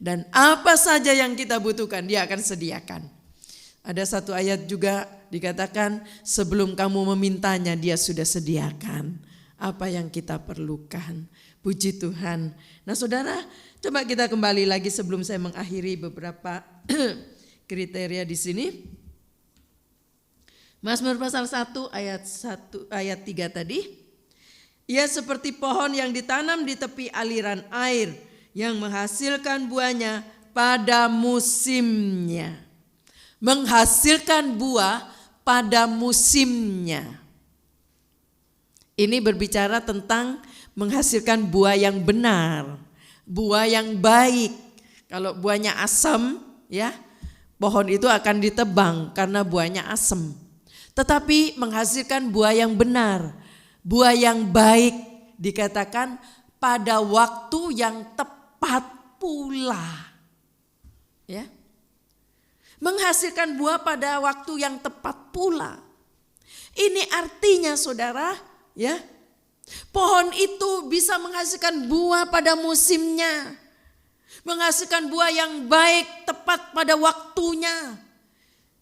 Dan apa saja yang kita butuhkan Dia akan sediakan. Ada satu ayat juga dikatakan, sebelum kamu memintanya Dia sudah sediakan apa yang kita perlukan. Puji Tuhan. Nah saudara, coba kita kembali lagi sebelum saya mengakhiri beberapa kriteria di sini. Mazmur pasal 1 ayat 3 tadi. Ia seperti pohon yang ditanam di tepi aliran air yang menghasilkan buahnya pada musimnya. Menghasilkan buah pada musimnya. Ini berbicara tentang menghasilkan buah yang benar, buah yang baik. Kalau buahnya asam, ya, pohon itu akan ditebang karena buahnya asam. Tetapi menghasilkan buah yang benar, buah yang baik, dikatakan pada waktu yang tepat pula. Ya. Menghasilkan buah pada waktu yang tepat pula. Ini artinya saudara, ya, pohon itu bisa menghasilkan buah pada musimnya. Menghasilkan buah yang baik tepat pada waktunya.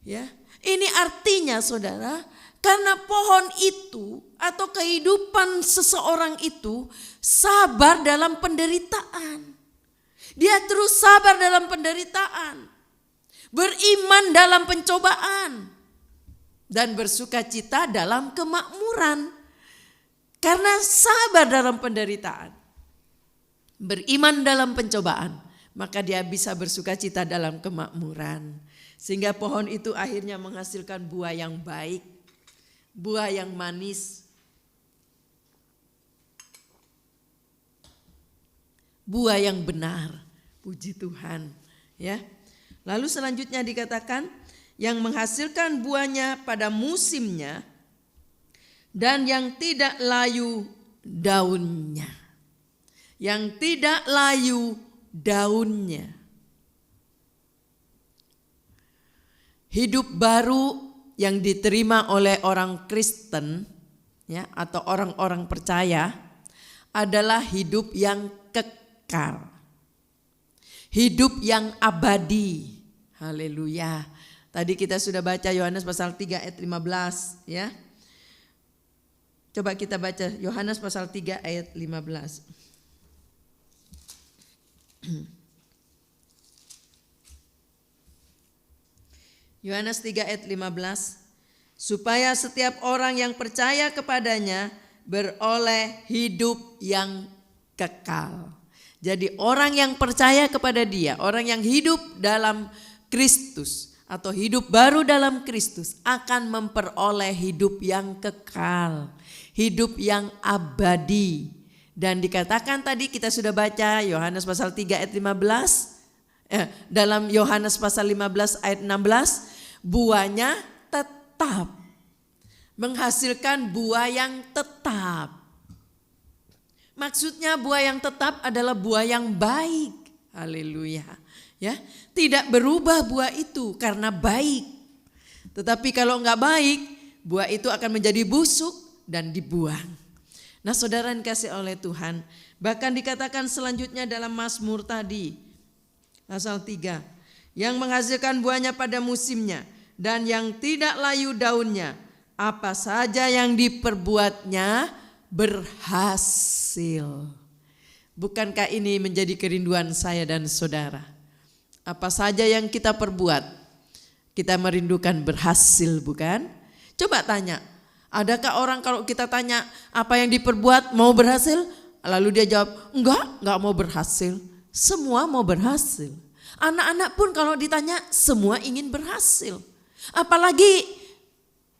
Ya, ini artinya saudara, karena pohon itu atau kehidupan seseorang itu sabar dalam penderitaan. Dia terus sabar dalam penderitaan. Beriman dalam pencobaan. Dan bersukacita dalam kemakmuran. Karena sabar dalam penderitaan, beriman dalam pencobaan, maka dia bisa bersukacita dalam kemakmuran. Sehingga pohon itu akhirnya menghasilkan buah yang baik, buah yang manis, buah yang benar. Puji Tuhan, ya. Lalu selanjutnya dikatakan yang menghasilkan buahnya pada musimnya dan yang tidak layu daunnya. Yang tidak layu daunnya. Hidup baru yang diterima oleh orang Kristen, ya, atau orang-orang percaya adalah hidup yang kekal. Hidup yang abadi. Haleluya. Tadi kita sudah baca Yohanes pasal 3 ayat 15, ya. Coba kita baca Yohanes pasal 3 ayat 15. Yohanes 3 ayat 15. Supaya setiap orang yang percaya kepadanya beroleh hidup yang kekal. Jadi orang yang percaya kepada Dia, orang yang hidup dalam Kristus atau hidup baru dalam Kristus akan memperoleh hidup yang kekal, hidup yang abadi. Dan dikatakan tadi kita sudah baca Yohanes pasal 3 ayat 15, dalam Yohanes pasal 15 ayat 16, buahnya tetap, menghasilkan buah yang tetap. Maksudnya buah yang tetap adalah buah yang baik. Haleluya. Ya, tidak berubah buah itu karena baik. Tetapi kalau enggak baik, buah itu akan menjadi busuk dan dibuang. Nah, saudara yang dikasihi oleh Tuhan, bahkan dikatakan selanjutnya dalam Mazmur tadi, pasal 3, yang menghasilkan buahnya pada musimnya dan yang tidak layu daunnya, apa saja yang diperbuatnya berhasil. Bukankah ini menjadi kerinduan saya dan saudara? Apa saja yang kita perbuat, kita merindukan berhasil, bukan? Coba tanya, adakah orang kalau kita tanya apa yang diperbuat mau berhasil? Lalu dia jawab, enggak mau berhasil. Semua mau berhasil. Anak-anak pun kalau ditanya semua ingin berhasil. Apalagi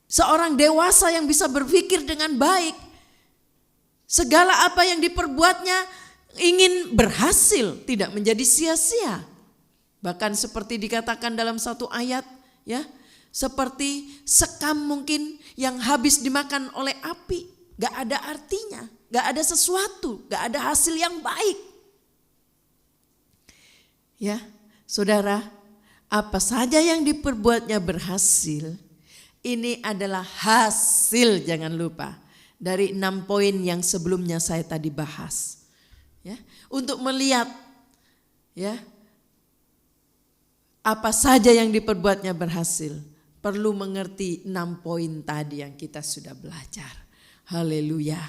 seorang dewasa yang bisa berpikir dengan baik. Segala apa yang diperbuatnya ingin berhasil, tidak menjadi sia-sia. Bahkan seperti dikatakan dalam satu ayat, ya, seperti sekam mungkin yang habis dimakan oleh api, gak ada artinya, gak ada sesuatu, gak ada hasil yang baik. Ya, saudara, apa saja yang diperbuatnya berhasil, ini adalah hasil, jangan lupa, dari 6 poin yang sebelumnya saya tadi bahas. Ya, untuk melihat, ya, apa saja yang diperbuatnya berhasil, perlu mengerti 6 poin tadi yang kita sudah belajar. Haleluya.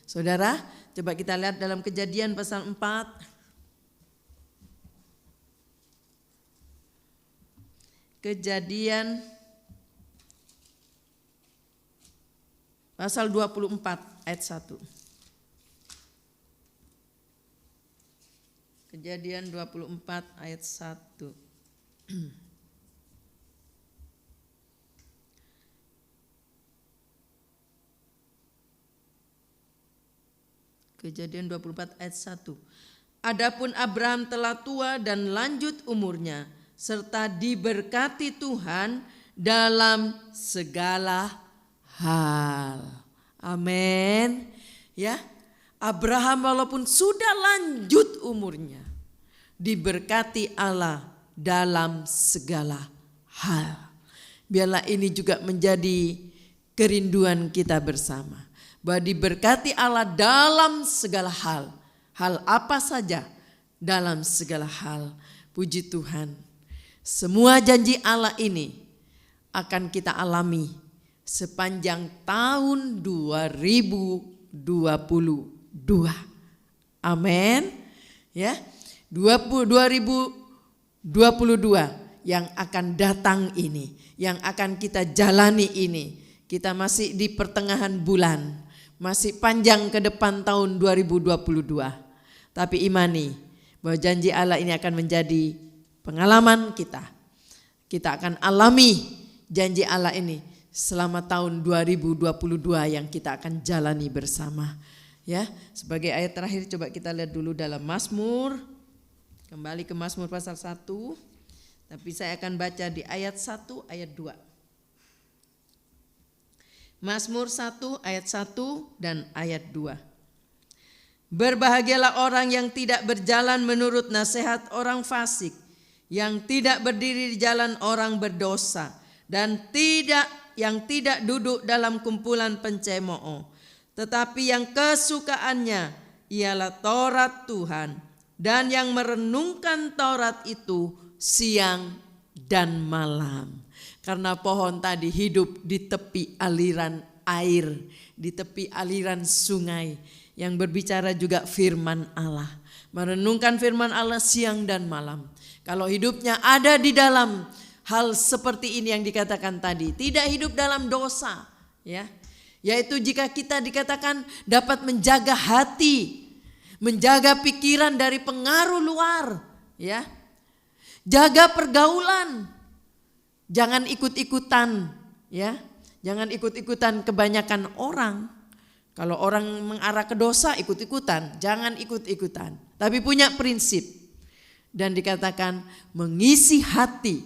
Saudara, coba kita lihat dalam Kejadian pasal 4. Kejadian pasal 24 ayat 1. Kejadian 24 ayat 1. Kejadian 24 ayat 1. Adapun Abraham telah tua dan lanjut umurnya, serta diberkati Tuhan dalam segala hal. Amin. Ya, Abraham walaupun sudah lanjut umurnya, diberkati Allah dalam segala hal. Biarlah ini juga menjadi kerinduan kita bersama, bahwa diberkati Allah dalam segala hal. Hal apa saja, dalam segala hal. Puji Tuhan, semua janji Allah ini akan kita alami sepanjang tahun 2022. Amin. Ya, 2022 yang akan datang ini, yang akan kita jalani ini. Kita masih di pertengahan bulan, masih panjang ke depan tahun 2022. Tapi imani bahwa janji Allah ini akan menjadi pengalaman kita. Kita akan alami janji Allah ini selama tahun 2022 yang kita akan jalani bersama. Ya, sebagai ayat terakhir coba kita lihat dulu dalam Mazmur. Kembali ke Mazmur pasal 1, tapi saya akan baca di ayat 1, ayat 2. Mazmur 1 ayat 1 dan ayat 2. Berbahagialah orang yang tidak berjalan menurut nasihat orang fasik, yang tidak berdiri di jalan orang berdosa, dan yang tidak duduk dalam kumpulan pencemooh, tetapi yang kesukaannya ialah Taurat Tuhan, dan yang merenungkan Taurat itu siang dan malam. Karena pohon tadi hidup di tepi aliran air, di tepi aliran sungai, yang berbicara juga firman Allah. Merenungkan firman Allah siang dan malam. Kalau hidupnya ada di dalam hal seperti ini yang dikatakan tadi, tidak hidup dalam dosa, ya, yaitu jika kita dikatakan dapat menjaga hati, menjaga pikiran dari pengaruh luar, ya, jaga pergaulan, Jangan ikut-ikutan, ya. Jangan ikut-ikutan kebanyakan orang. Kalau orang mengarah ke dosa ikut-ikutan, jangan ikut-ikutan. Tapi punya prinsip. Dan dikatakan mengisi hati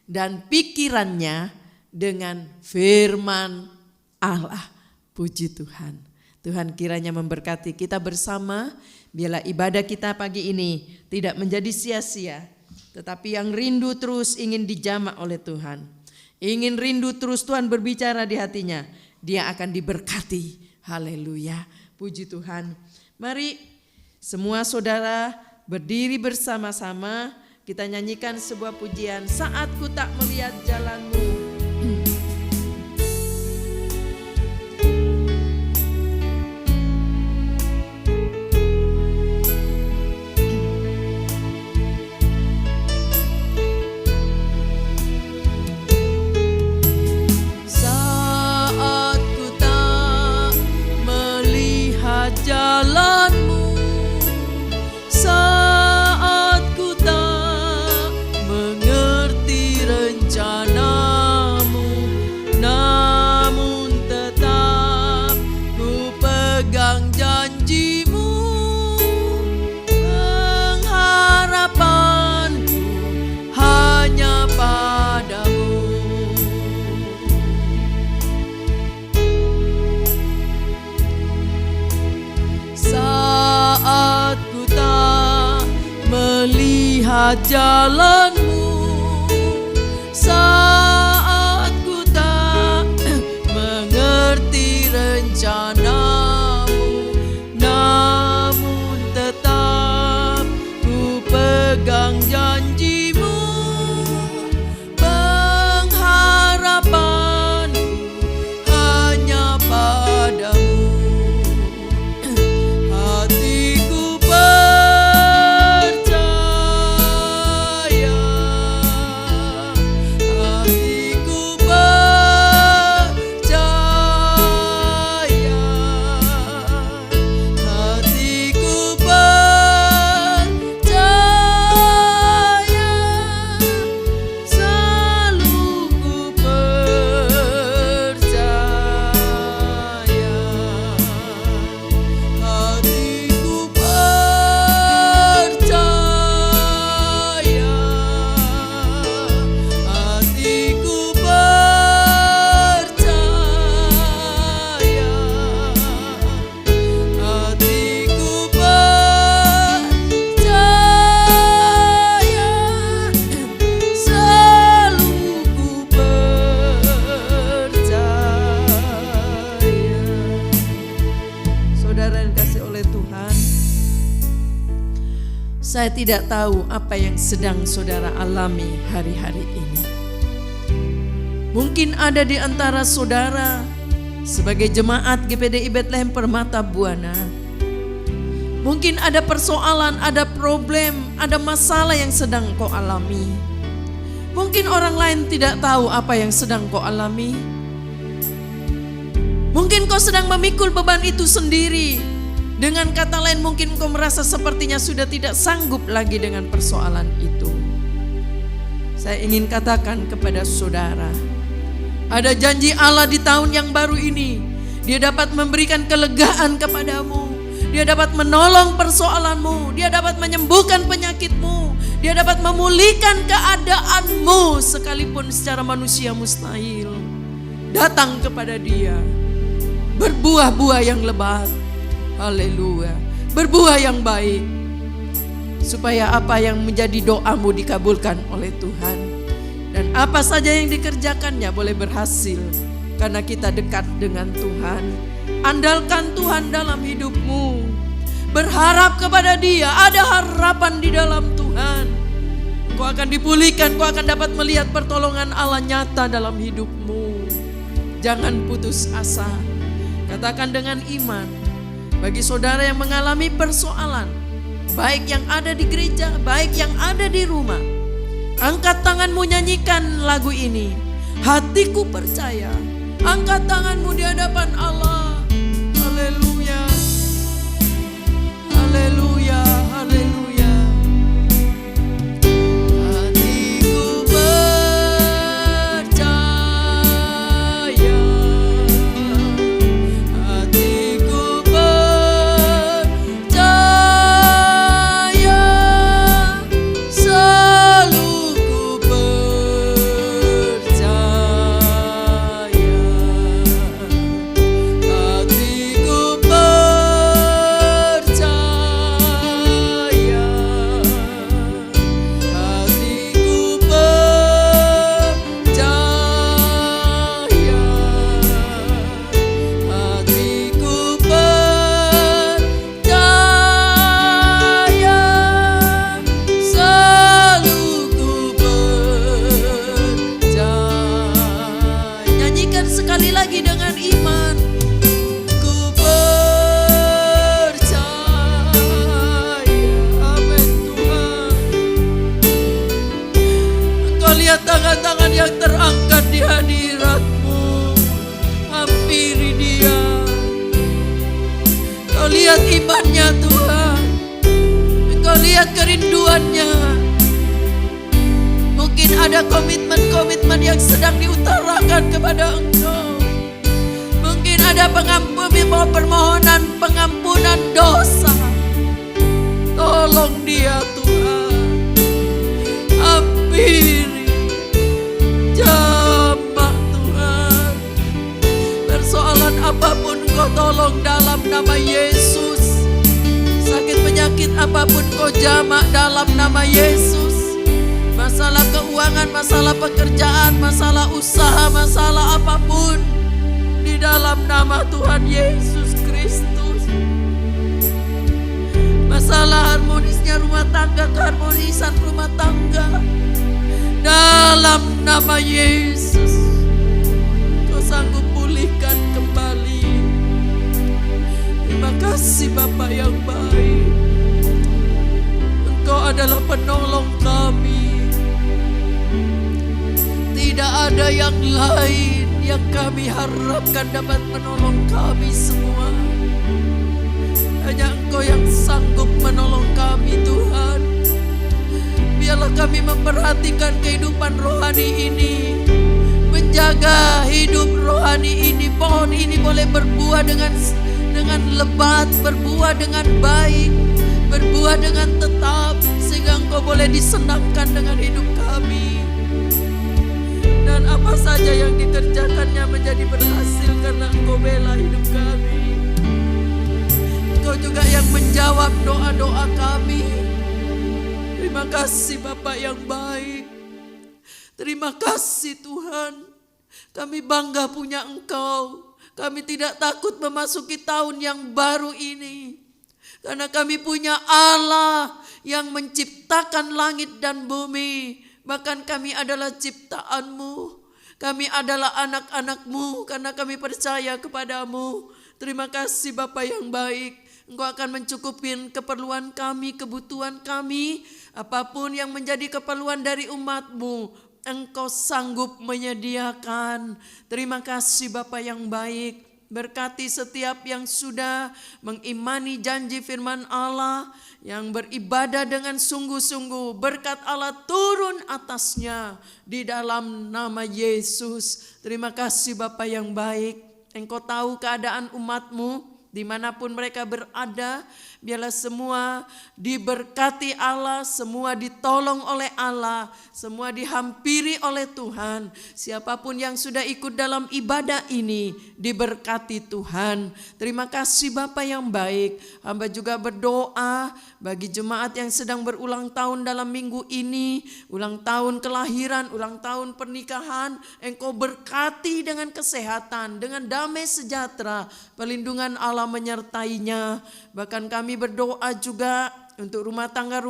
dan pikirannya dengan firman Allah. Puji Tuhan. Tuhan kiranya memberkati kita bersama. Biarlah ibadah kita pagi ini tidak menjadi sia-sia. Tetapi yang rindu terus ingin dijamah oleh Tuhan. Ingin rindu terus Tuhan berbicara di hatinya. Dia akan diberkati. Haleluya. Puji Tuhan. Mari semua saudara berdiri bersama-sama. Kita nyanyikan sebuah pujian. Saat ku tak melihat jalanmu. Jalanmu saat ku tak mengerti rencanamu, namun tetap ku pegang janjimu. Pengharapanku hanya padamu. Saat ku tak melihat jalanmu, saat ku tak mengerti rencanamu, namun tetap ku pegang janjimu. Pengharapanku hanya padamu. Saya tidak tahu apa yang sedang saudara alami hari-hari ini. Mungkin ada di antara saudara sebagai jemaat GPDI Bethlehem Permata Buana. Mungkin ada persoalan, ada problem, ada masalah yang sedang kau alami. Mungkin orang lain tidak tahu apa yang sedang kau alami. Mungkin kau sedang memikul beban itu sendiri. Dengan kata lain mungkin kau merasa sepertinya sudah tidak sanggup lagi dengan persoalan itu. Saya ingin katakan kepada saudara, ada janji Allah di tahun yang baru ini. Dia dapat memberikan kelegaan kepadamu. Dia dapat menolong persoalanmu. Dia dapat menyembuhkan penyakitmu. Dia dapat memulihkan keadaanmu sekalipun secara manusia mustahil. Datang kepada Dia. Berbuah-buah yang lebat. Haleluya. Berbuah yang baik. Supaya apa yang menjadi doamu dikabulkan oleh Tuhan. Dan apa saja yang dikerjakannya boleh berhasil. Karena kita dekat dengan Tuhan. Andalkan Tuhan dalam hidupmu. Berharap kepada Dia. Ada harapan di dalam Tuhan. Kau akan dipulihkan. Kau akan dapat melihat pertolongan Allah nyata dalam hidupmu. Jangan putus asa. Katakan dengan iman. Bagi saudara yang mengalami persoalan, baik yang ada di gereja, baik yang ada di rumah, angkat tanganmu, nyanyikan lagu ini. Hatiku percaya. Angkat tanganmu di hadapan Allah. Haleluya. Haleluya. Haleluya. Hatiku percaya. keperluannya. Mungkin ada komitmen-komitmen yang sedang diutarakan kepada Engkau. Mungkin ada permohonan pengampunan dosa. Tolong dia Tuhan. Ampiri. Jamah Tuhan. Persoalan apapun Kau tolong dalam nama Yesus. Sakit penyakit apapun Kau jamak dalam nama Yesus. Masalah keuangan, masalah pekerjaan, masalah usaha, masalah apapun, di dalam nama Tuhan Yesus Kristus. Masalah harmonisnya rumah tangga, keharmonisan rumah tangga, dalam nama Yesus Kau sanggup pulihkan kembali. Terima kasih Bapa yang baik. Engkau adalah penolong kami. Tidak ada yang lain yang kami harapkan dapat menolong kami semua. Hanya Engkau yang sanggup menolong kami Tuhan. Biarlah kami memperhatikan kehidupan rohani ini, menjaga hidup rohani ini. Pohon ini boleh berbuah dengan lebat, berbuah dengan baik, berbuah dengan tetap, sehingga Engkau boleh disenangkan dengan hidup kami. Dan apa saja yang dikerjakannya menjadi berhasil karena Engkau bela hidup kami. Engkau juga yang menjawab doa-doa kami. Terima kasih Bapa yang baik. Terima kasih Tuhan. Kami bangga punya Engkau. Kami tidak takut memasuki tahun yang baru ini. Karena kami punya Allah yang menciptakan langit dan bumi. Bahkan kami adalah ciptaan-Mu. Kami adalah anak-anak-Mu karena kami percaya kepadamu. Terima kasih Bapa yang baik. Engkau akan mencukupin keperluan kami, kebutuhan kami. Apapun yang menjadi keperluan dari umat-Mu, Engkau sanggup menyediakan. Terima kasih Bapa yang baik. Berkati setiap yang sudah mengimani janji firman Allah, yang beribadah dengan sungguh-sungguh. Berkat Allah turun atasnya di dalam nama Yesus. Terima kasih Bapa yang baik. Engkau tahu keadaan umat-Mu dimanapun mereka berada. Biarlah semua diberkati Allah, semua ditolong oleh Allah, semua dihampiri oleh Tuhan. Siapapun yang sudah ikut dalam ibadah ini diberkati Tuhan. Terima kasih Bapa yang baik. Hamba juga berdoa bagi jemaat yang sedang berulang tahun dalam minggu ini, ulang tahun kelahiran, ulang tahun pernikahan. Engkau berkati dengan kesehatan, dengan damai sejahtera, perlindungan Allah menyertainya. Bahkan kami berdoa juga untuk rumah tangga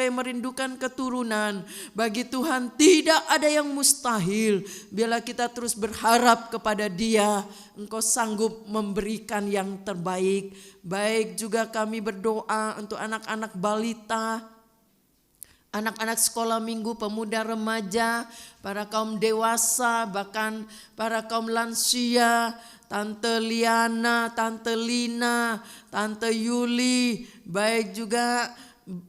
yang merindukan keturunan. Bagi Tuhan tidak ada yang mustahil. Biarlah kita terus berharap kepada Dia. Engkau sanggup memberikan yang terbaik. Baik juga kami berdoa untuk anak-anak balita, anak-anak sekolah minggu, pemuda remaja, para kaum dewasa, bahkan para kaum lansia, Tante Liana, Tante Lina, Tante Yuli. Baik juga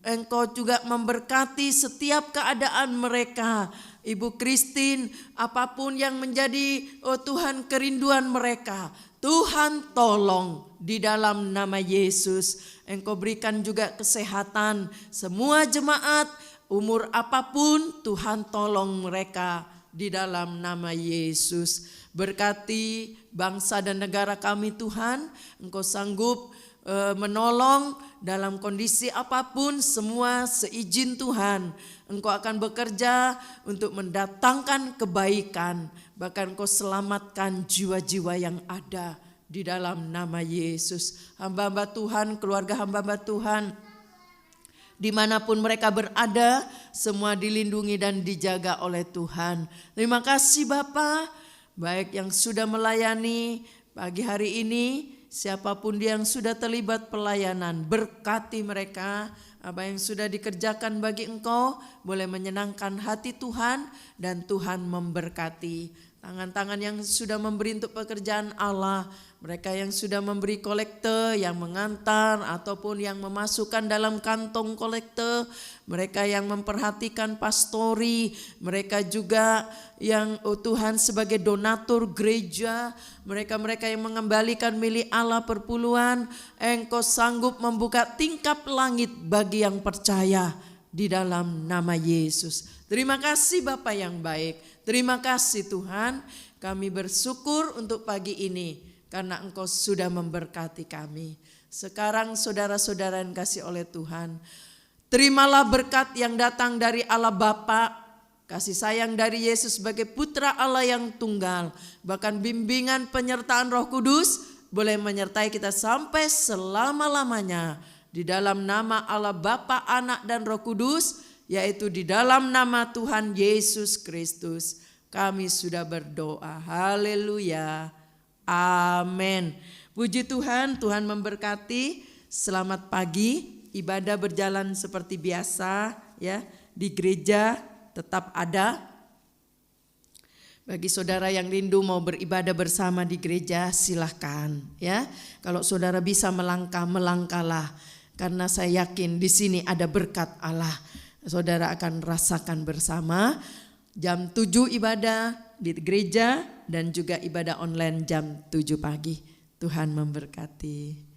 Engkau juga memberkati setiap keadaan mereka. Ibu Christine, apapun yang menjadi Tuhan kerinduan mereka, Tuhan tolong di dalam nama Yesus. Engkau berikan juga kesehatan semua jemaat, umur apapun, Tuhan tolong mereka di dalam nama Yesus. Berkati bangsa dan negara kami Tuhan. Engkau sanggup menolong dalam kondisi apapun, semua seizin Tuhan. Engkau akan bekerja untuk mendatangkan kebaikan. Bahkan Engkau selamatkan jiwa-jiwa yang ada di dalam nama Yesus. Hamba-hamba Tuhan, keluarga hamba-hamba Tuhan, dimanapun mereka berada, semua dilindungi dan dijaga oleh Tuhan. Terima kasih Bapa. Baik yang sudah melayani pagi hari ini, siapapun yang sudah terlibat pelayanan, berkati mereka. Apa yang sudah dikerjakan bagi Engkau boleh menyenangkan hati Tuhan dan Tuhan memberkati. Tangan-tangan yang sudah memberi untuk pekerjaan Allah, Mereka yang sudah memberi kolekte, yang mengantar ataupun yang memasukkan dalam kantong kolekte, mereka yang memperhatikan pastori, mereka juga yang Tuhan sebagai donatur gereja, mereka-mereka yang mengembalikan milik Allah perpuluhan. Engkau sanggup membuka tingkap langit bagi yang percaya di dalam nama Yesus. Terima kasih Bapa yang baik, terima kasih Tuhan. Kami bersyukur untuk pagi ini karena Engkau sudah memberkati kami. Sekarang saudara-saudara yang kasih oleh Tuhan, terimalah berkat yang datang dari Allah Bapa, kasih sayang dari Yesus sebagai Putra Allah yang tunggal, bahkan bimbingan penyertaan Roh Kudus boleh menyertai kita sampai selama-lamanya. Di dalam nama Allah Bapa, Anak dan Roh Kudus, yaitu di dalam nama Tuhan Yesus Kristus, kami sudah berdoa. Haleluya. Amin. Puji Tuhan, Tuhan memberkati. Selamat pagi. Ibadah berjalan seperti biasa ya. Di gereja tetap ada. Bagi saudara yang rindu mau beribadah bersama di gereja, silahkan ya. Kalau saudara bisa melangkah, melangkahlah. Karena saya yakin di sini ada berkat Allah. Saudara akan rasakan bersama. Jam 7 ibadah di gereja dan juga ibadah online jam 7 pagi. Tuhan memberkati.